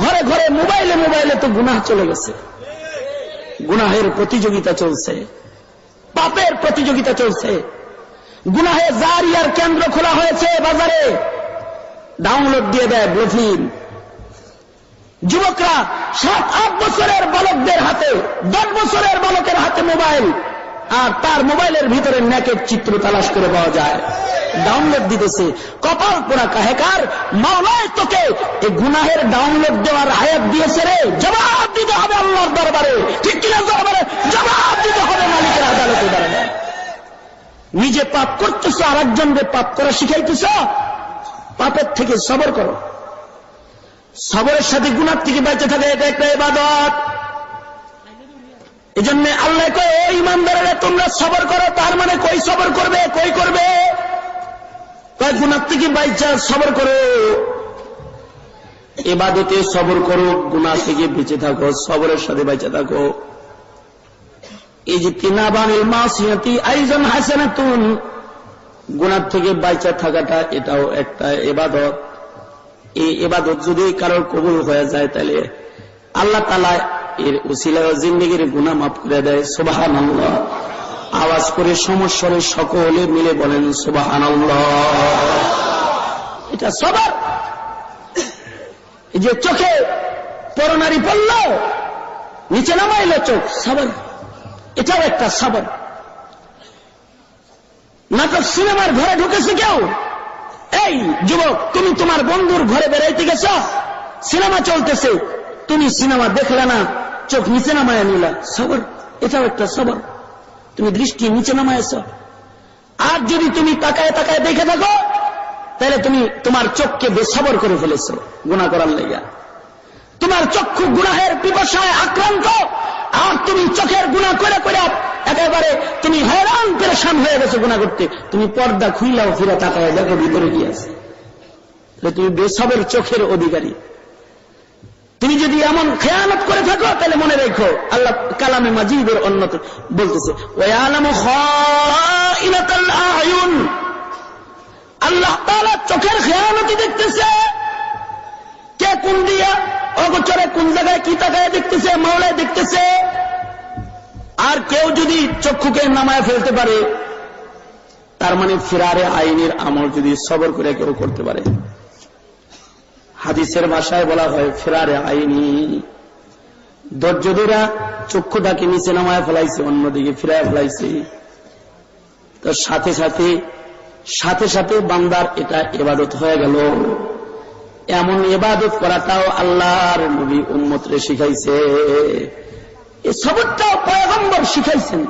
Speaker 2: ঘরে ঘরে মোবাইলে মোবাইলে তো গুনাহ চলে গেছে, গুনাহের প্রতিযোগিতা চলছে, পাপের প্রতিযোগিতা চলছে। গুনাহে জারিয়ার কেন্দ্র খোলা হয়েছে বাজারে, ডাউনলোড দিয়ে দেয় ব্লু ফিল্ম। যুবকরা 7-8 বছরের বালকদের হাতে, 10 বছরের বালকের হাতে মোবাইল, আর তার মোবাইলের ভিতরে নেকের চিত্র তালাশ করে পাওয়া যায়, ডাউনলোড দিতেছে। কপাল পোড়া কাহেকার, মাওলায় তোকে এই গুনাহের ডাউনলোড দেওয়ার আয়াত দিয়েছে রে, জবাব দিতে হবে আল্লাহর দরবারে। ঠিক কিনা দরবারে জবাব দিতে হবে মালিকের আদালতে দাঁড়াবে। নিজে পাপ করতেছ, আর একজনকে পাপ করা শিখাইতেছ। পাপের থেকে সবর করো, সবরের সাথে গুনাহ থেকে বেঁচে থাকে, এটা একটা ইবাদত। এই জন্য আল্লাহ কয়, ও ঈমানদারেরা তোমরা সবর করো। তার মানে কই সবর করবে, কই করবে? কয় গুনাহ থেকে বাইচা সবর করো, ইবাদতে সবর করো, গুনাহ থেকে বেঁচে থাকো, সবরের সাথে বেঁচে থাকো। ইজতিনাবানিল মাসিয়াতি আইজান হাসানাতুন, গুনাহ থেকে বাইচা থাকাটা এটাও একটা ইবাদত। এই ইবাদত যদি কারোর কবুল হয়ে যায়, তাহলে আল্লাহ তাআলা এর উসিলায় জিন্দেগির গুনাহ মাফ করে দেয়। সুবহানাল্লাহ। আওয়াজ করে সমস্বরে সকলে মিলে বলেন সুবহানাল্লাহ। এটা সবর। এই যে চোখে পরনারী পড়ল, নিচে নামাইল চোখ, সবর, এটাও একটা সবর। নাটক সিনেমার ঘরে ঢুকেছে কেউ, এই যুবক তুমি তোমার বন্ধুর ঘরে বেড়াইতে গেছ, সিনেমা চলতেছে, তুমি সিনেমা দেখলে না, চোখ নিচে নামায় নিলা, সবর, এটাও একটা সবর। তুমি দৃষ্টি নিচে নামায়ছ। আর যদি তুমি তাকায় তাকায় দেখে থাকো, তাহলে তুমি তোমার চোখকে বেসবর করে ফেলেছ গুনাহ করার লেগা। তোমার চক্ষু গুনাহের পিপাসায় আক্রান্ত, আর তুমি চোখের গুনাহ করে করে একেবারে তুমি হয়রান পেরেশান হয়ে গেছো গুনাহ করতে, তুমি পর্দা খুইলাও ফিরে তাকায় দেখো ভিতরে কি আছে। তুমি বেসবের চোখের অধিকারী। তুমি যদি এমন খেয়ানত করে থাকো তাহলে মনে রেখো আল্লাহ কালামে মাজিদের অন্যতম বলতেছে ওয়ালামু খাইনাতাল আয়ুন, আল্লাহ তাআলা চোখের খেয়ানতি দেখতেছে। কে কোন দিয়া অগোচরে কোন জায়গায় কি তাকায় দেখতেছে, মাওলা দেখতেছে। আর কেউ যদি চক্ষুকে নামায় ফেলতে পারে তার মানে ফিরারে আইনের আমল যদি সবর করে কেউ করতে পারে, হাদিসের ভাষায় বলা হয় ফিরারে আইনি, ধৈর্যদীরা চক্ষুটাকে নিচে নামায় ফেলাইছে, অন্যদিকে ফিরায় ফেলাইছে। তো সাথে সাথে বান্দার এটা ইবাদত হয়ে গেল। এমন ইবাদত করাটাও আল্লাহর নবী উম্মতরে শিখাইছে, এই সবরটাও পয়গম্বর শিখাইছেন।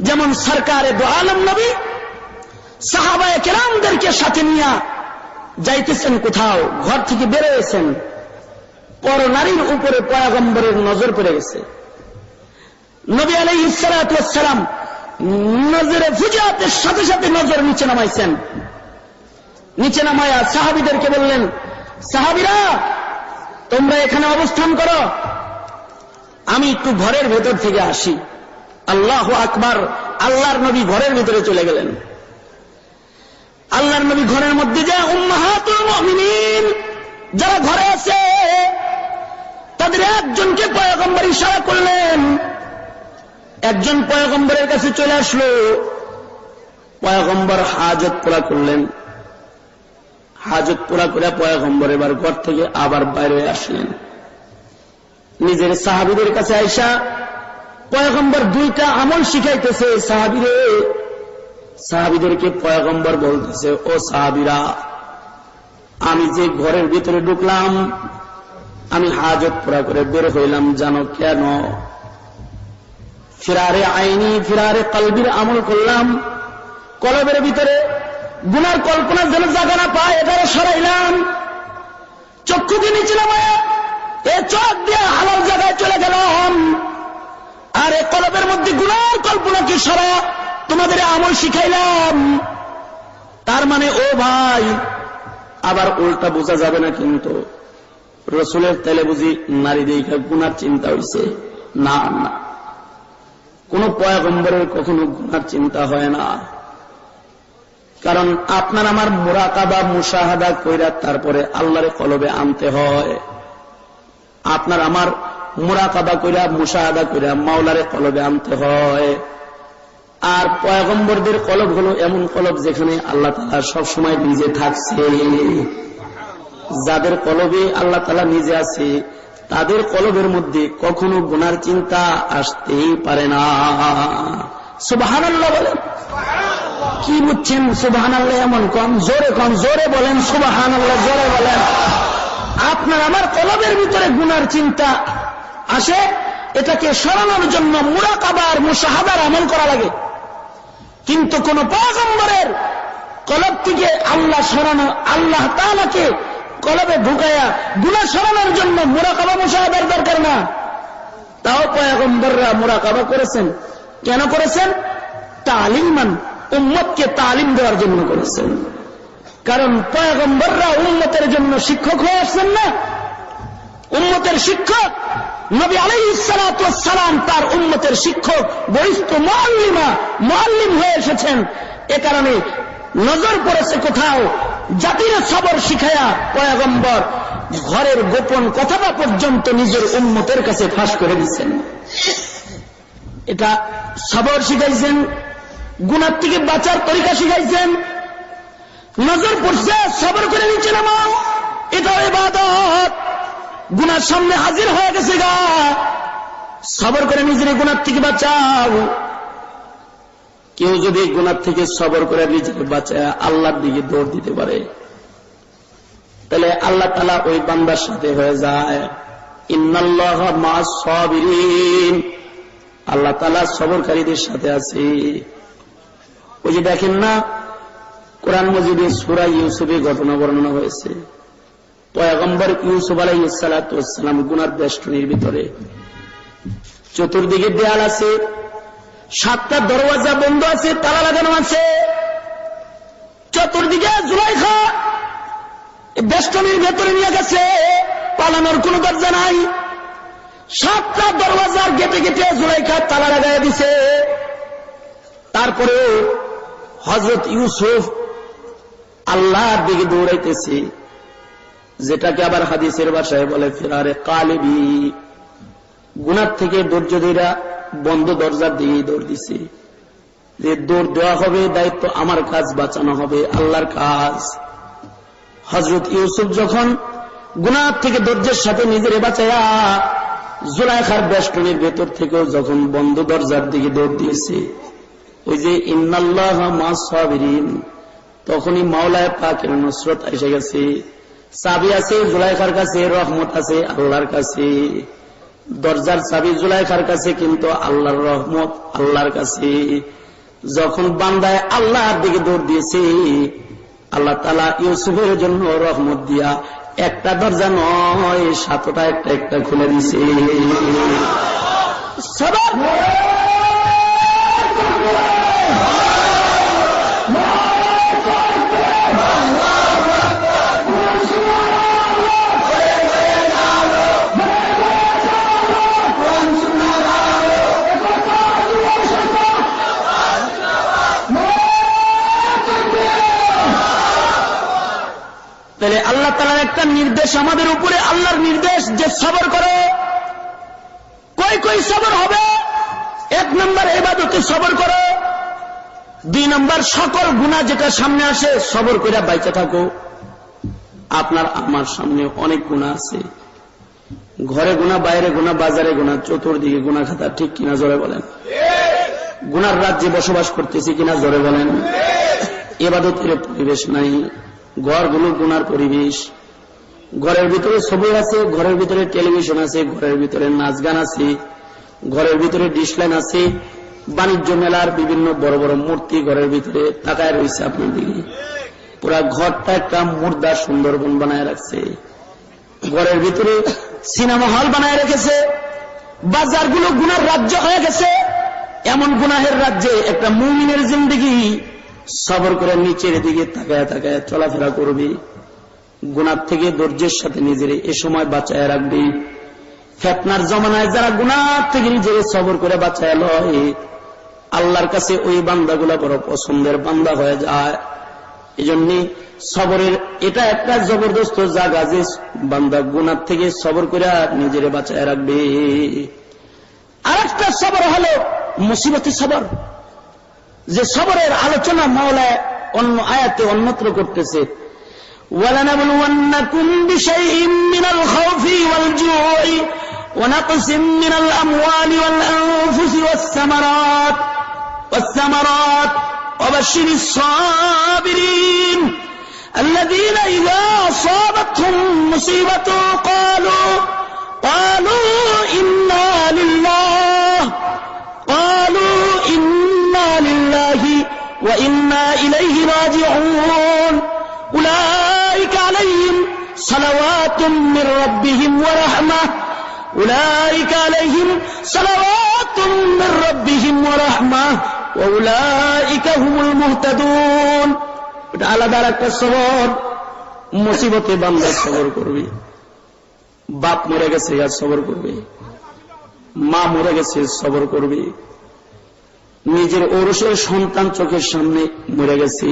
Speaker 2: যেমন সরকারে দো আলম নবী সাহাবায়ে কেরামদেরকে সাথে নিয়ে যাইতেছেন, কোথাও ঘর থেকে বেরোয়েছেন, পর নারীর উপরে পয়গম্বরের নজর পড়ে গেছে। নবী আলাইহিস সালাতু ওয়াস সালাম নজরে ফুজাতের সাথে সাথে নজর নিচে নামাইছেন। নিচে নামায়া সাহাবীদেরকে বললেন, সাহাবীরা তোমরা এখানে অবস্থান করো, আমি একটু ঘরের ভেতর থেকে আসি। আল্লাহু আকবার। আল্লাহর নবী ঘরের ভেতরে চলে গেলেন। আল্লাহর নবী ঘরের মধ্যে যায় উম্মাহাতুল মুমিনিন যারা ঘরে আছে তাদের একজনকে পয়গম্বর ইশারা করলেন। একজন পয়গম্বরের কাছে চলে আসলো, পয়গম্বর হাজত পুরা করলেন। হাজত পুরা করে পয়গম্বর এবার ঘর থেকে আবার বাইরে আসলেন। নিজের সাহাবীদের কাছে আইসা পয়গম্বর দুইটা আমল শিখাইতেছে সাহাবীদেরকে পয়গম্বর বলতেছে, ও সাহাবীরা, আমি যে ঘরের ভিতরে ঢুকলাম, আমি হাজত পুরা করে বের হইলাম, জানো কেন? ফিরারে আইনি ফিরারে কলবির আমল করলাম। কলবের ভিতরে গুনার কল্পনা যেন জায়গা না পায় এটারে সরাইলাম। চক্ষুকে নিচে নামায় এ চোখ দিয়ে হালাল জায়গায় চলে গেলাম। আর এ কলবের মধ্যে গুনার কল্পনাকে সরা তোমাদের আমল শিখাইলাম। তার মানে ও ভাই, আবার উল্টা বোঝা যাবে না কিন্তু রসুলের তেলে বুঝি নারী দেখা গুনার চিন্তা হইছে? না, কোন পয়গম্বরের কখনো গুনার চিন্তা হয় না। কারণ আপনার আমার মুরাকাবা মুশাহাদা কইরা তারপরে আল্লাহরে কলবে আনতে হয়। আপনার আমার মুরাকাবা কইরা মুশাহাদা কইরা মাওলারে কলবে আনতে হয়। আর পয়গম্বরদের কলব হলো এমন কলব যেখানে আল্লাহ তাআলা সবসময় নিজে থাকছে। যাদের কলবে আল্লাহ তাআলা নিজে আছে তাদের কলবের মধ্যে কখনো গুনার চিন্তা আসতেই পারে না। সুবহানাল্লাহ বলেন। কি বুঝছেন সুবহানাল্লাহ? এমন কম জোরে বলেন সুবহানাল্লাহ, জোরে বলেন। আপনার আমার কলবের ভিতরে গুনার চিন্তা আসে, এটাকে সরানোর জন্য মুরাকাবার মুশাহাদার আমল করা লাগে। কিন্তু কোন পয়গম্বরের কলব থেকে আল্লাহ সরানো, আল্লাহ তাআলাকে কলবে ঢুকায়া গুনাহ সরানোর জন্য মুরাকাবা মুশাহাদার দরকার না। তাও পয়গম্বররা মুরাকাবা করেছেন। কেন করেছেন? তালিমান, উম্মতকে তালিম দেওয়ার জন্য করেছেন। কারণ পয়গম্বররা উম্মতের জন্য শিক্ষক হয়ে আসছেন না। উম্মতের শিক্ষক নবী আলাইহিস সালাতু ওয়াস সালাম তার উম্মতের শিক্ষক, বরিষ্ঠ মুআল্লিম হয়ে এসেছেন। এ কারণে নজর পড়েছে কোথাও জাতির সবর শিখায়া পয়গম্বর ঘরের গোপন কথাটা পর্যন্ত নিজের উম্মতের কাছে ফাঁস করে দিচ্ছেন। এটা সবর শিখাইছেন, গুনাহ থেকে বাঁচার তরিকা শিখাইছেন। নজর পড়ছে সবর করে নিচে নামাও, এটা ইবাদত। গুনার সামনে হাজির হয়ে গেছে গা, সবর করে নিজের গুনার থেকে বাঁচাও। কেউ যদি গুনার থেকে সবর করে নিজেকে বাঁচায় আল্লাহর দিকে দৌড় দিতে পারে, তাহলে আল্লাহ তাআলা ওই বান্দার সাথে হয়ে যায়। ইন্নাল্লাহা মা'আস সাবিরিন, আল্লাহ তাআলা সবরকারীদের সাথে আছে। ওই যে দেখেন না, কোরআন মজিদে সূরা ইউসুফে ঘটনা বর্ণনা হয়েছে। পয়গম্বর ইউসুফ আলাইহিস সালাতু ওয়াস সালাম গুনার বেষ্টনীর ভিতরে, চতুর্দিকে দেয়াল আছে, 7টা দরওয়াজা বন্ধ আছে, তালা লাগানো আছে। চতুর্দিকে জুলাইখা বেষ্টনীর ভেতরে নিয়ে গেছে, পালানোর কোন দরজা নাই। 7টা দরওয়াজার গেটে গেটে জুলাইখা তালা লাগাই দিছে। তারপরে হযরত ইউসুফ আল্লাহর দিকে দৌড়াইতেছে, যেটাকে আবার হাদিসের ভাষায় বলে ফিরারে কালিবি। গুনার থেকে ধৈর্য ধরে বন্ধ দরজার দিকে দৌড় দিছে, যে দৌড় দেওয়া হবে, দায়িত্ব আমার, কাজ বাঁচানো হবে আল্লাহর কাজ। হযরত ইউসুফ যখন গুনার থেকে ধৈর্যের সাথে নিজের বাঁচায়া জুলাইখার বেষ্টনীর ভেতর থেকেও যখন বন্ধ দরজার দিকে দৌড় দিয়েছে, ওই যে ইন্নাল্লাহা মা'আস সাবিরিন, তখনই মাওলায়ে পাকের নুসরত এসে গেছে। চাবি আছে জুলাইখার কাছে, রহমত আছে আল্লাহর কাছে। দরজার চাবি জুলাইখার কাছে, কিন্তু আল্লাহর রহমত আল্লাহর কাছে। যখন বান্দায় আল্লাহর দিকে দৌড় দিয়েছে, আল্লাহ তাআলা ইউসুফের জন্য রহমত দিয়া একটা দরজা নয় 7টা একটা একটা খুলে দিয়েছে। তাহলে আল্লাহ তাআলার একটা নির্দেশ আমাদের উপরে, আল্লাহর নির্দেশ যে সবর করো। কই কই সবর হবে? 1 নম্বর ইবাদতে সবর করো। 2 নম্বর সকল গুনাহ যেটা সামনে আসে সবর করে বাইচা থাকো। আপনার আমার সামনে অনেক গুনাহ আছে, ঘরে গুনাহ, বাইরে গুনাহ, বাজারে গুনাহ, চতুর্দিকে গুনাহ খাতা, ঠিক কিনা জোরে বলেন? গুনার রাজ্যে বসবাস করতেছি কিনা জোরে বলেন? ইবাদতের পরিবেশ নাই, ঘরগুলো গুনার পরিবেশ। ঘরের ভিতরে ছবি আছে, ঘরের ভিতরে টেলিভিশন আছে, ঘরের ভিতরে নাচ গান আছে, ঘরের ভিতরে ডিসলাইন আছে, বাণিজ্য মেলার বিভিন্ন বড় বড় মূর্তি ঘরের ভিতরে তাকায় রয়েছে আপনার দিকে। পুরা ঘরটা একটা মুর্দা সুন্দরবন বানায় রাখছে। ঘরের ভিতরে সিনেমা হল বানায় রেখেছে। বাজারগুলো গুনার রাজ্য হয়ে গেছে। এমন গুনাহের রাজ্যে একটা মুমিনের জিন্দেগি সবর করে নিচের দিকে তাকায় তাকায় চলাফেরা করবে। গুনার থেকে ধৈর্যের সাথে নিজের এ সময় বাঁচায় রাখবে। ফিতনার জমানায় যারা গুনার থেকে নিজের সবর করে বাঁচায় লয়, আল্লাহর কাছে ওই বান্দাগুলা বড় পছন্দের বান্দা হয়ে যায়। এই জন্য সবরের এটা একটা জবরদস্ত জায়গা, যে বান্দা গুনার থেকে সবর করে নিজের বাঁচায় রাখবে। আরেকটা সবর হলো মুসিবতি সবর, যে সবরের আলোচনা মাওলা অন্য আয়াতে অন্যত্র করতেছে। وَلَنَبْلُوَنَّكُمْ بِشَيْءٍ مِّنَ الْخَوْفِ وَالْجُوعِ وَنَقْصٍ مِّنَ الْأَمْوَالِ وَالْأَنفُسِ وَالثَّمَرَاتِ وَبَشِّرِ الصَّابِرِينَ الَّذِينَ إِذَا أَصَابَتْهُم مُّصِيبَةٌ قَالُوا إِنَّا لِلَّهِ وَإِنَّا إِلَيْهِ راجعون أولئك عليهم صلوات من ربهم ورحمة أولئك عليهم صلوات من ربهم ورحمة وأولئك هم المهتدون। এটা আলাদা একটা সবর। মুসিবতে বান্দা সবর করবে। বাপ মরে গেছে আর সবর করবে, মা মরে গেছে সবর করবে, নিজের ঔরসের সন্তান চোখের সামনে মরে গেছে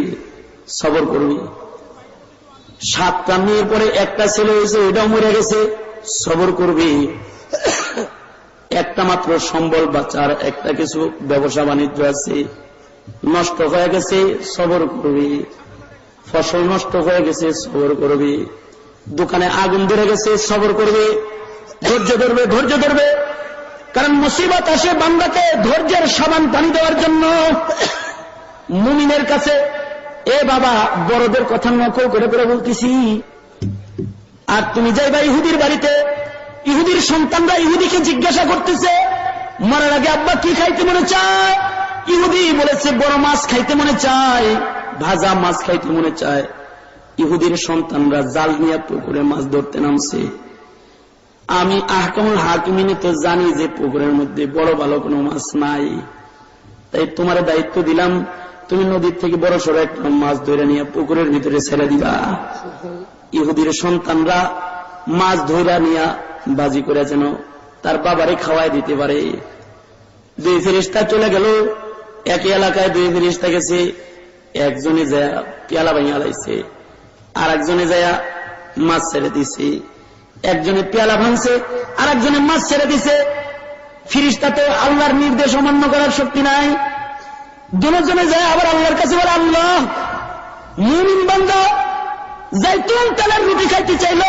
Speaker 2: সবর করবে, 7টা মেয়ের পরে একটা ছেলে হয়েছে এটাও মরে গেছে সবর করবে, একটা মাত্র সম্বল বাচ্চার একটা কিছু ব্যবসা বাণিজ্য আছে নষ্ট হয়ে গেছে সবর করবে, ফসল নষ্ট হয়ে গেছে সবর করবে, দোকানে আগুন ধরে গেছে সবর করবে, ধৈর্য ধরবে। কারণ মুসিবত আসে বান্দাকে ধৈর্যের সাবান পানি দেওয়ার জন্য। মুমিনের কাছে এ বাবা, বড়দের কথা নকল করে করে বলতেছি, আর তুমি যাইবা ইহুদির বাড়িতে, ইহুদির সন্তানরা ইহুদিকে জিজ্ঞাসা করতেছে মরার আগে আব্বা কি খাইতে মনে চায়? ইহুদি বলেছে বড় মাছ খাইতে মনে চায়, ভাজা মাছ খাইতে মনে চায়। ইহুদির সন্তানরা জাল নিয়ে পুকুরে মাছ ধরতে নামছে। আমি আহকামুল হাকিমিনে তো জানি যে পুকুরের মধ্যে বড় ভালো কোনো মাছ নাই। তাই তোমার দায়িত্ব দিলাম, তুমি নদীর থেকে বড় সড়ো একটা মাছ ধরে নিয়ে পুকুরের ভিতরে ছেড়ে দিবা। ইহুদির সন্তানরা মাছ ধরে নিয়ে বাজি করে যেন তার বাবারে খাওয়াই দিতে পারে। দুই ফেরেশতা চলে গেল, একই এলাকায় দুই ফেরেশতা গেছে। একজনে যায় পেয়ালা ভাঙিয়া লাইছে, আর একজনে যায় মাছ ছেড়ে দিছে। একজনে পেয়ালা ভাঙছে, আর একজনে মাছ ছেড়ে দিছে। ফেরেশতা তো আল্লাহর নির্দেশ অমান্য করার শক্তি নাই। দুজনে যায় আবার আল্লাহর কাছে বলে, আল্লাহ, মুমিন বান্দা জাইতুন তেলের রুটি খাইতে চাইল,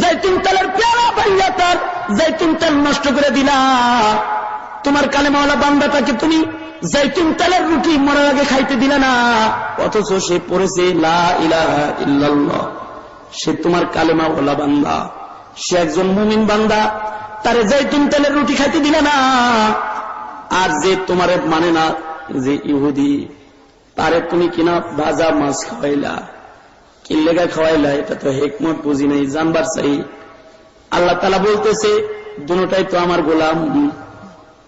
Speaker 2: জাইতুন তেলের পেয়ালা ভাঙিয়া তার জাইতুন তেল নষ্ট করে দিলা। তোমার কালেমাওয়ালা বান্দাটাকে তুমি জাইতুন তেলের রুটি মরার আগে খাইতে দিলে না, অথচ সে পড়েছে লা ইলাহা ইল্লাল্লাহ। সে তোমার কালেমাওয়ালা বান্দা, সে একজন মুমিন বান্দা, তারে জাইতুন তেলের রুটি খাইতে দিলে না। আর যে তোমার মানে না, যে ইহুদি, তারে তুমি কিনা ভাজা মাছ খাওয়াইলা। কি লেগা খাওয়াইলা? এটা তো হিকমত বুঝি নাই, জানবার চাই। আল্লাহ তাআলা বলতেছে দুটোটাই তো আমার গোলাম,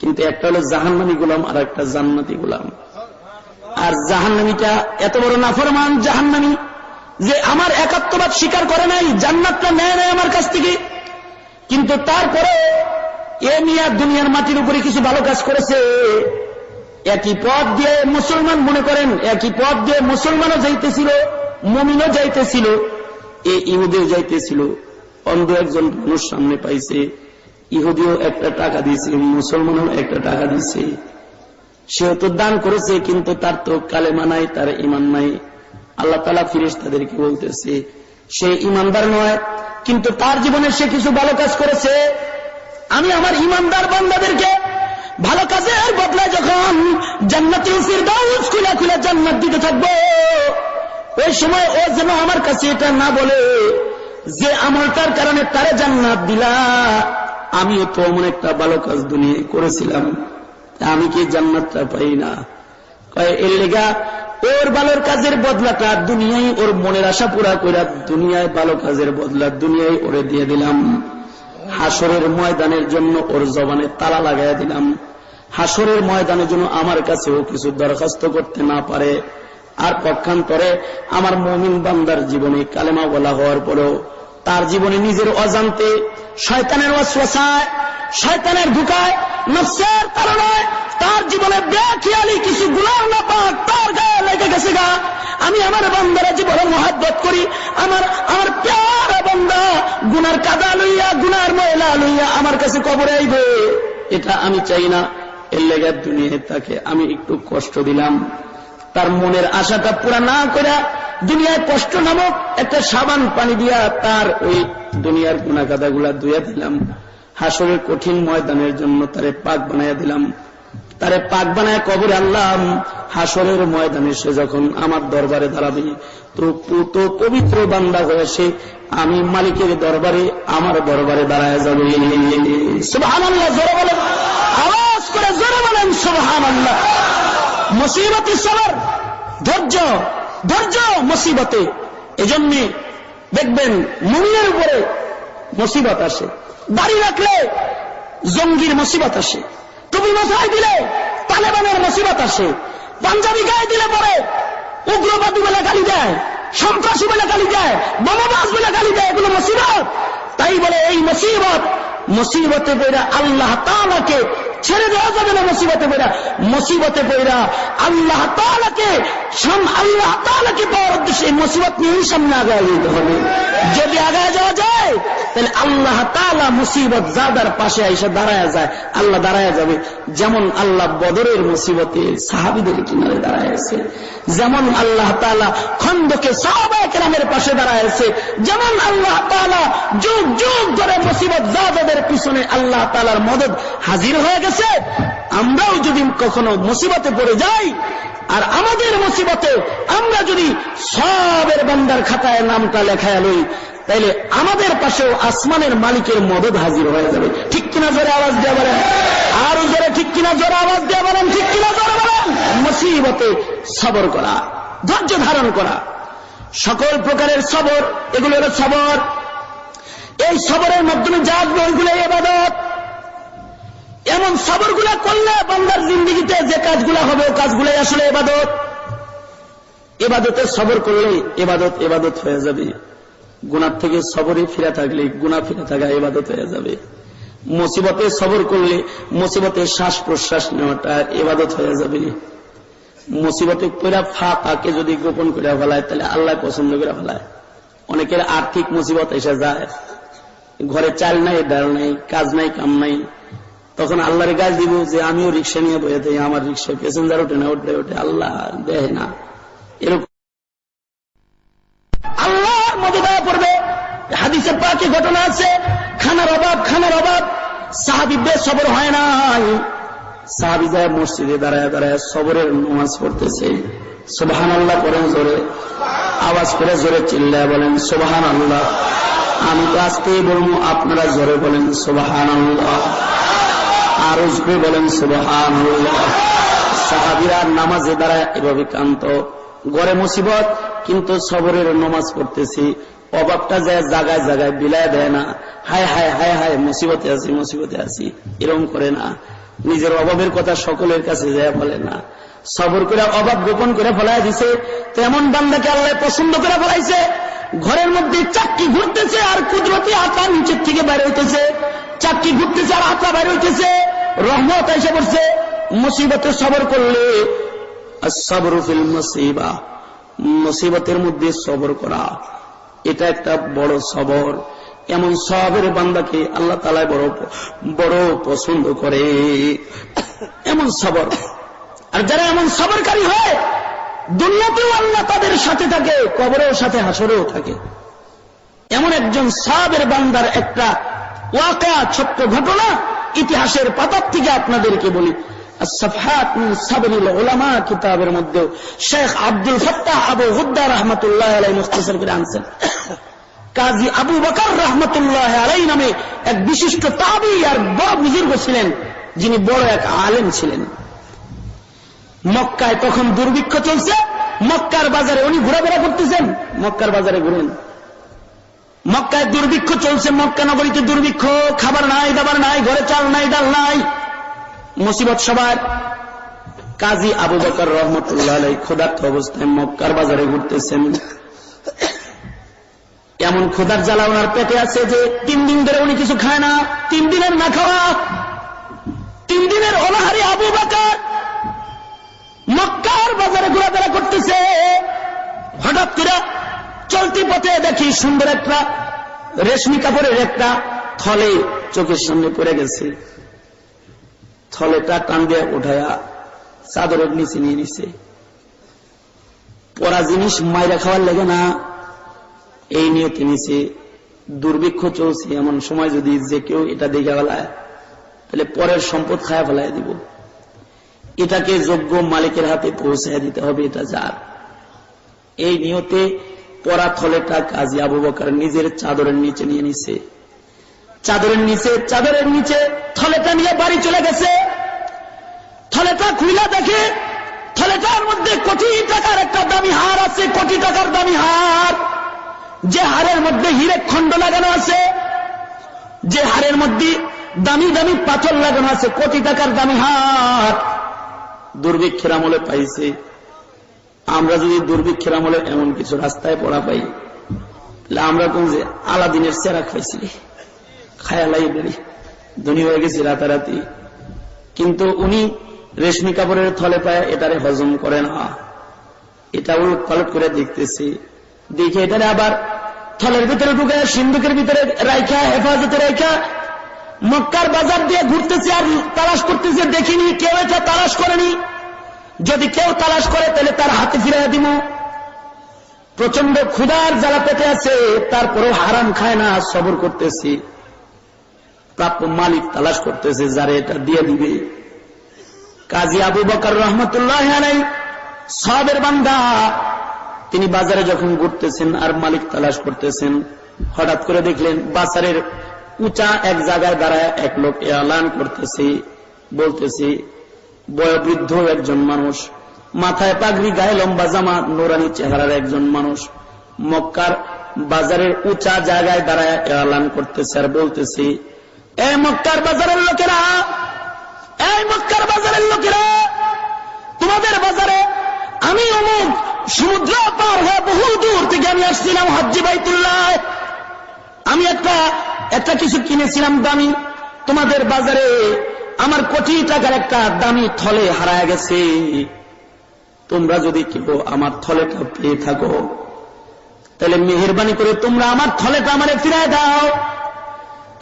Speaker 2: কিন্তু একটা হলো জাহান্নামী গোলাম আর একটা জান্নাতি গোলাম। আর জাহান্নামীটা এত বড় নাফরমান জাহান্নামী যে আমার একাত্মবাদ স্বীকার করে নাই, জান্নাতটা নেয় নাই আমার কাছ থেকে। কিন্তু তারপরে এ মিয়া দুনিয়ার মাটির উপরে কিছু ভালো কাজ করেছে। একই পথ দিয়ে মুসলমান, মনে করেন একই পথ দিয়ে মুসলমানও যাইতেছিল, মুমিনও যাইতেছিল, এ ইহুদিও যাইতেছিল। অন্ধ একজন মানুষ সামনে পাইছে, ইহুদিও একটা টাকা দিয়েছে, মুসলমানও একটা টাকা দিয়েছে। সেও তো দান করেছে, কিন্তু তার তো কালেমা নাই, তার ঈমান নাই। আল্লাহ তাআলা ফেরেশতাদেরকে বলতেছে সে ঈমানদার নয়, কিন্তু তার জীবনে সে কিছু ভালো কাজ করেছে। আমি আমার ঈমানদার বান্দাদেরকে ভালো কাজের বদলায় যখন জান্নাতুল ফিরদাউস খুলে খুলে জান্নাত দিতে থাকবো, ওই সময় ও যেন আমার কাছে এটা না বলে যে আমলটার কারণে তারে জান্নাত দিলা, আমিও তো এমন একটা ভালো কাজ দুনিয়ায় করেছিলাম, আমি কি জান্নাতটা পাই না? কয় এর লেগা ওর ভালো কাজের বদলাটা দুনিয়ায়, ওর মনের আশা পুরা কইরা দুনিয়ায় ভালো কাজের বদলা দুনিয়ায় ওরে দিয়ে দিলাম। হাসরের ময়দানের জন্য ওর জবানে তালা লাগাইয়া দিলাম। হাসরের ময়দানের জন্য আমার কাছে ও কিছু দরখাস্ত করতে না পারে। আর পক্ষান্তরে আমার মুমিন বান্দার জীবনে কালেমা বলা হওয়ার পরেও তার জীবনে নিজের অজান্তে শয়তানের ওয়াসওয়াসায়, শয়তানের ধোঁকায়, নফসের তাড়নায় তার জীবনে বেখেয়ালি কিছু গুনাহ না পাক তার গায়ে লেগে গেছে গা। আমি আমার বান্দারা জীবনে মহব্বত করি, আমার প্যারা বান্দা গুনার কাদা লইয়া, গুনার ময়লা লইয়া আমার কাছে কবরে আইবে, এটা আমি চাই না। এর লেগে দুনিয়ায় তাকে আমি একটু কষ্ট দিলাম। তার মনের আশাটা পুরা না করে দুনিয়ায় কষ্ট নামক একটা সাবান পানি দিয়া তার ওই দুনিয়ার গুনাহ কাদাগুলা ধুইয়া দিলাম। হাসরের কঠিন ময়দানের জন্য তারে পাক বানাইয়া দিলাম। তারে পাক বানায় কবরে আনলাম। হাসরের ময়দানে সে যখন আমার দরবারে দাঁড়াবে, তো পবিত্র বান্দা হয়ে সে আমি মালিকের দরবারে, আমার দরবারে দাঁড়ায় যাবে। সুবহানাল্লাহ, জোরে বলেন, আওয়াজ করে জোরে বলেন সুবহানাল্লাহ। মুসিবতে সবর, ধৈর্য মুসিবতে। এজন্য দেখবেন মুমিনের উপরে মুসিবত আসে, দাড়ি রাখলে জঙ্গির মুসিবত আসে, টুপি মাথায় দিলে তালেবানের মুসিবত আসে, পাঞ্জাবি গায়ে দিলে পরে উগ্রবাদী বলে গালি দেয়, সন্ত্রাসী বলে গালি দেয়, বোমাবাজ বলে গালি দেয়, এগুলো মুসিবত। তাই বলে এই মুসিবতে পড়া আল্লাহ তাআলাকে ছেড়ে দেওয়া যাবে না। মুসিবতে পড়া আল্লাহ তাআলাকে পাওয়ার উদ্দেশ্যে মুসিবত নিয়েই সামনে আগায় যেতে হবে। যদি আগায় যাওয়া যায় তাহলে আল্লাহ তাআলা মুসিবত যাদের পাশে এসে দাঁড়ায় যায়, আল্লাহ দাঁড়ায় যাবে। যেমন আল্লাহ বদরের মুসিবতে সাহাবীদের কিনারে দাঁড়ায়ছে, যেমন আল্লাহ তাআলা খন্দকে সাহাবায়ে কেরামের পাশে দাঁড়ায়ছে, যেমন আল্লাহ তাআলা যুগ যুগ ধরে মুসিবত যাদের পিছনে আল্লাহ তাআলার মদদ হাজির হয়ে গেছে। আমরাও যদি কখনো মুসিবতে পড়ে যাই আর আমাদের মুসিবতে আমরা যদি সবের বান্দার খাতায় নামটা লেখায় লই, তাইলে আমাদের পাশেও আসমানের মালিকের মদদ হাজির হয়ে যাবে। ঠিক কিনা জোরে আওয়াজ দিয়ে বলেন, আরো জোরে ঠিক কিনা জোরে আওয়াজ দিয়ে বলেন, ঠিক কিনা জোরে বলেন। মুসিবতে সবর করা, ধৈর্য ধারণ করা, সকল প্রকারের সবর, এগুলো হলো সবর। এই সবরের মাধ্যমে যা আসবে ওইগুলো ইবাদত। এমন সবরগুলা করলে বান্দার জিন্দেগিতে যে কাজগুলা হবে ও কাজগুলাই আসলে ইবাদত। ইবাদতে সবর করলে ইবাদত হয়ে যাবে। গুনাহ থেকে সবরে ফিরে থাকলে গুনাহ ফিরে থাকা ইবাদত হয়ে যাবে। মুসিবতে সবর করলে মুসিবতে শ্বাস প্রশ্বাস নেওয়াটা ইবাদত হয়ে যাবে। মুসিবতে পড়া ফাঁকে যদি গোপন করে ফেলায় তাহলে আল্লাহ পছন্দ করে ফেলায়। অনেকের আর্থিক মুসিবত এসে যায়, ঘরে চাল নাই, ডাল নাই, কাজ নাই, কাম নাই, তখন আল্লাহর গাছ দিব যে আমিও রিক্সা নিয়ে বয়ে থাকি, আমার রিক্সা প্যাসেঞ্জার ওঠে না, ওঠে আল্লাহ দেয় না। এরকম আল্লাহর মধ্যে দেওয়া পড়বে। হাদিসে পাকে ঘটনা আছে, খানার অভাব সাহাবীদের সবর হয় নাই। সাহাবী যায় মসজিদে দাঁড়ায় দাঁড়ায় সবরের নামাজ পড়তেছে। সুবহানাল্লাহ করেন জোরে, আওয়াজ করে জোরে চিল্লায় বলেন সুবহানাল্লাহ। আমি তো আজকেই বলবো, আপনারা জোরে বলেন সুবহানাল্লাহ, আরো জোরে বলেন সুবহানাল্লাহ। সাহাবীরা নামাজে দাঁড়ায় এভাবে কান্ত, ঘরে মুসিবত কিন্তু সবরের নামাজ পড়তেছি। অভাবটা যায় জায়গায় জায়গায় বিলায় দেয় না, হায় হায় হায় হায় মুসিবতে আছি, এরকম করে না। নিজের অভাবের কথা সকলের কাছে যায় বলে না, সবর করে অভাব গোপন করে ফেলায় দিছে। তেমন বান্দাকে আল্লাহ পছন্দ করে ফেলাইছে। ঘরের মধ্যে চাক্কি ঘুরতেছে আর কুদরতি আত্মা নিচের থেকে বাইরে হইতেছে, চাক্কি ঘুরতেছে আর আত্মা বাইরে হইতেছে, রহমত এসে পড়ছে। মুসিবতে সবর করলে আসসাবরু ফিল মুসিবা, মুসিবতের মধ্যে সবর করা, এটা একটা বড় সবর। এমন সবের বান্দাকে আল্লাহ তাআলা বড় পছন্দ করে, এমন সবর। আর যারা এমন সবরকারী হয় দুনিয়াতেও আল্লাহ তাদের সাথে থাকে, কবরেও সাথে, হাসরেও থাকে। এমন একজন সাবের বান্দার একটা ওয়াকিয়া, ছোট্ট ঘটনা ইতিহাসের পাতার থেকে আপনাদেরকে বলি। as-safhat min sabril ulama কিতাবের মধ্যে শেখ আব্দুল ফাত্তাহ আবু হুদ্দা রাহমাতুল্লাহ আলাইহি মুখতাসার করে আনছেন। কাজী আবু বকর রাহমাতুল্লাহ আলাইহি নামে এক বিশিষ্ট তাবী আর বড় বুজুর্গ ছিলেন, যিনি বড় এক আলেম ছিলেন। মক্কায় তখন দুর্ভিক্ষ চলছে, মক্কার বাজারে উনি ঘোরাফেরা করতেছেন, মক্কার বাজারে ঘুরেন। মক্কায় দুর্ভিক্ষ চলছে, মক্কা নগরীতে দুর্ভিক্ষ, খাবার নাই, দাবার নাই, ঘরে চাল নাই, ডাল নাই, মুসিবত সবার। কাজী আবু বকর রহমতুল্লাহ আলাইহি ক্ষুধার্ত অবস্থায় মক্কার বাজারে ঘুরতেছেন। এমন ক্ষুধার জ্বালা ওনার পেটে আছে যে 3 দিন ধরে উনি কিছু খায় না, 3 দিনের না খাওয়া, 3 দিনের অনাহারে আবু বকর মক্কার বাজারে ঘোরাফেরা করতেছে। হঠাৎ করে চলতি পথে দেখি সুন্দর একটা রেশমি কাপড়ের একটা থলে চোখের সামনে পড়ে গেছে। থলেটা টান দিয়ে উঠায়া চাদরের নিচে নিয়ে নিছে। পরা জিনিস মাইরা খাওয়ার লাগে না, এই নিয়তে নিছে। দুর্ভিক্ষ চলছে, এমন সময় যদি যে কেউ এটা দেখে ফেলায় তাহলে পরের সম্পদ খায়া ফেলায় দিব। এটাকে যোগ্য মালিকের হাতে পৌঁছায় দিতে হবে, এটা যার। এই নিয়তে পরা থলেটা কাজী আবু বকর নিজের চাদরের নিচে নিয়ে নিছে। চাদরের নিচে থলেটা নিয়ে বাড়ি চলে গেছে। থলেটা খুইলা দেখে থলেটার মধ্যে কোটি টাকার একটা দামি হার আছে, কোটি টাকার দামি হার। যে হারের মধ্যে হীরের খন্ড লাগানো আছে, যে হারের মধ্যে দামি দামি পাথর লাগানো আছে, কোটি টাকার দামি হার। দুর্ভিক্ষের আমলে পাইছে। আমরা যদি দুর্ভিক্ষের আমলে এমন কিছু রাস্তায় পড়া পাই, আমরা কোন যে আলাদিনের চেরা খাইছি, খায়ালাই বেরি ধনী হয়ে গেছি রাতারাতি। কিন্তু উনি রেশমি কাপড়ের থলে পায়, এটারে হজম করে না। এটা উলট পালট করে দেখতেছি, দেখে এটারে আবার থলের ভিতরে ঢুকে সিন্ধুকের ভিতরে রাইখা, হেফাজতে রাইখা মক্কার বাজার দিয়ে ঘুরতেছে আর তালাশ করতেছে। দেখিনি কেউ এটা তালাশ করেনি। যদি কেউ তালাশ করে তাহলে তার হাতে ফিরাইয়া দিব। প্রচন্ড ক্ষুধার জ্বালা পেটে আছে, তারপরেও হারাম খায় না, সবর করতেছি। প্রাপ্য মালিক তালাশ করতেছে যারে এটা দিয়ে দিবে। কাজী আবু বকর রহমতুল্লাহ আলাইহি সবের বান্দা, তিনি বাজারে যখন ঘুরতেছেন আর মালিক তালাশ করতেছেন, হঠাৎ করে দেখলেন বাজারের উঁচা এক জায়গায় দাঁড়ায় এক লোক এলান করতেছে, বলতেছে, বয়োবৃদ্ধ একজন মানুষ, মাথায় পাগড়ি, গায়ে লম্বা জামা, নুরানি চেহারার একজন মানুষ মক্কার বাজারের উঁচা জায়গায় দাঁড়ায় এলান করতেছে আর বলতেছে, এ মক্কার বাজারের লোকেরা, এই মক্কার বাজারের লোকেরা, তোমাদের বাজারে আমি অমুক সমুদ্র পার হয়ে বহু দূর থেকে আমি আসছিলাম হজ্জে বাইতুল্লাহ, আমি একটা কিছু কিনেছিলাম দামি, তোমাদের বাজারে আমার কোটি টাকার একটা দামি থলে হারায় গেছে। তোমরা যদি কেউ আমার থলেটা পেয়ে থাকো তাহলে মেহেরবানি করে তোমরা আমার থলেটা আমারে ফিরায় দাও,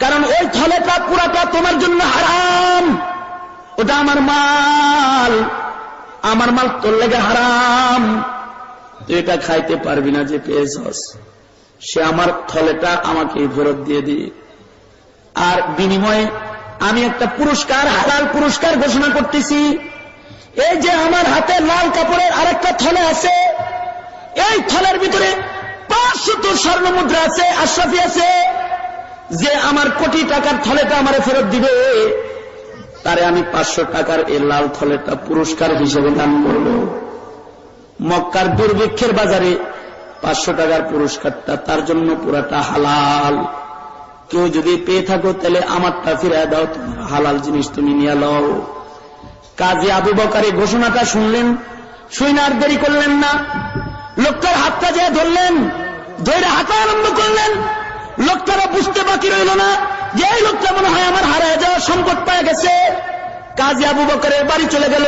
Speaker 2: কারণ ওই থলেটা পুরাটা তোমার জন্য হারাম, ওটা আমার মাল তোর লেগে হারাম, তুই এটা খাইতে পারবি না যে পেয়েছস, সে আমার থলেটা আমাকে ফেরত দিয়ে দি। আর বিনিময়ে আমি একটা পুরস্কার, হালাল পুরস্কার ঘোষণা করতেছি। এই যে আমার হাতে লাল কাপড়ের আরেকটা থলে আছে, এই থলের ভিতরে 500 স্বর্ণ মুদ্রা আছে, আশরাফি আছে, যে আমার কোটি টাকার থলেটা আমারে ফেরত দিবে তারে আমি 500 টাকার এই লাল থলেটা পুরস্কার হিসেবে দান করব। মক্কার দুর্ভিক্ষের বাজারে 500 টাকার পুরস্কারটা তার জন্য পুরাটা হালাল। কেউ যদি পেয়ে থাকো তাহলে আমারটা ফিরায় দাও, তোমার হালাল জিনিস তুমি নিয়ে লও। কাজী আবু বকর ঘোষণাটা শুনলেন, শুনে আর দেরি করলেন না, লোকটার হাতটা যে ধরলেন, ধরে হাঁটা আরম্ভ করলেন। লোকটারা বুঝতে বাকি রইল না যে এই লোকটা মনে হয় আমার হারায় যাওয়ার সম্পদ পায় গেছে। কাজী আবু বকরের বাড়ি চলে গেল।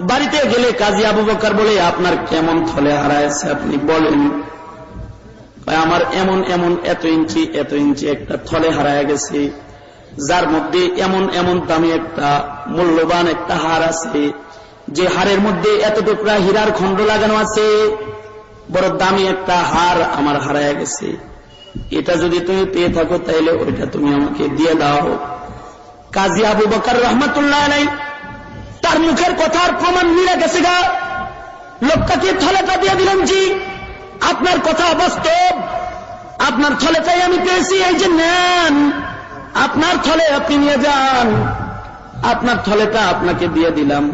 Speaker 2: বাড়িতে গেলে কাজী আবু বকর বলে, আপনার কেমন থলে হারায়ছে আপনি বলেন। আমার এমন এমন এত ইঞ্চি একটা থলে হারায় গেছে, যার মধ্যে এমন এমন দামি একটা মূল্যবান একটা হার আছে, যে হারের মধ্যে এত টুকরা হীরার খণ্ড লাগানো আছে, বড় দামি একটা হার আমার হারায় গেছে। এটা যদি তুমি পেয়ে থাকো তাইলে ওইটা তুমি আমাকে দিয়ে দাও। কাজী আবু বকর রহমতুল্লাহ আলাইহি তার মুখের কথার প্রমাণ মিলে গেছে গা। লোকটাকে থলেটা দিয়ে দিলেন, জি আপনার কথা বাস্তব, আপনার থলেটাই আমি পেয়েছি, এই যে নেন, আপনার থলে আপনি নিয়ে যান, আপনার থলেটা আপনাকে দিয়ে দিলাম।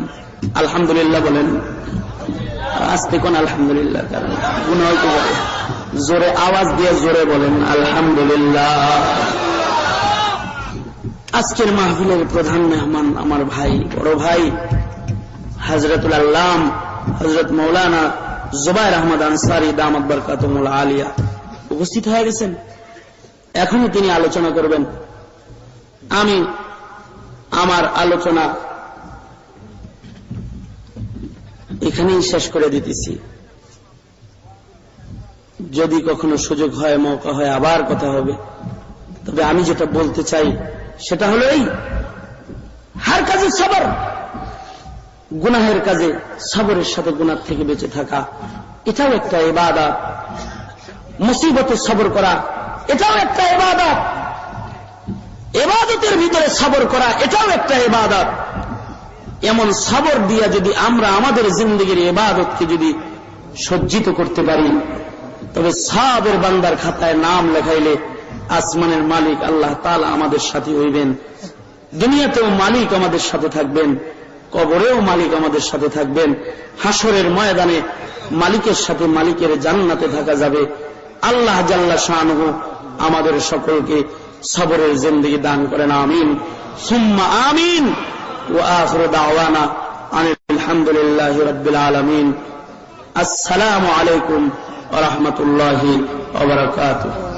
Speaker 2: আলহামদুলিল্লাহ বলেন, আস্তে কোন আলহামদুলিল্লাহ, কারণ গুনাহ হইতে পারে, জোরে আওয়াজ দিয়ে জোরে বলেন আলহামদুলিল্লাহ। আজকের মাহফিলের প্রধান মেহমান আমার ভাই, বড় ভাই হযরতুল আল্লাম হযরত মাওলানা জুবায়ের আহমদ আনসারী দামাত বরকাতুহুল আলিয়া উপস্থিত হয়ে গেছেন। এখনই তিনি আলোচনা করবেন। আমি আমার আলোচনা এখানেই শেষ করে দিতেছি। যদি কখনো সুযোগ হয়, মৌকা হয়, আবার কথা হবে। তবে আমি যেটা বলতে চাই সেটা হলো এই, হার কাজে সবর, গুনাহের কাজে সবরের সাথে গুনাহ থেকে বেঁচে থাকা, এটাও একটা ইবাদত। মুসিবতে সবর করা, এটাও একটা ইবাদত। ইবাদতের ভিতরে সবর করা, এটাও একটা ইবাদত। এমন সবর দিয়া যদি আমরা আমাদের জিন্দেগির ইবাদতকে যদি সজ্জিত করতে পারি, তবে সাবের বান্দার খাতায় নাম লেখাইলে আসমানের মালিক আল্লাহ তাআলা আমাদের সাথে হইবেন, দুনিয়াতেও মালিক আমাদের সাথে থাকবেন, কবরেও মালিক আমাদের সাথে থাকবেন, হাসরের ময়দানে মালিকের সাথে মালিকের জান্নাতে থাকা যাবে। আল্লাহ জাল্লা শানুহু আমাদের সকলকে সবরের জিন্দেগি দান করেন, আমিন সুম্মা আমিন। ওয়া আখিরু দাওয়ানা আনিল হামদুলিল্লাহি রাব্বিল আলামিন। আসসালামু আলাইকুম ওয়া রাহমাতুল্লাহি ওয়া বারাকাতুহু।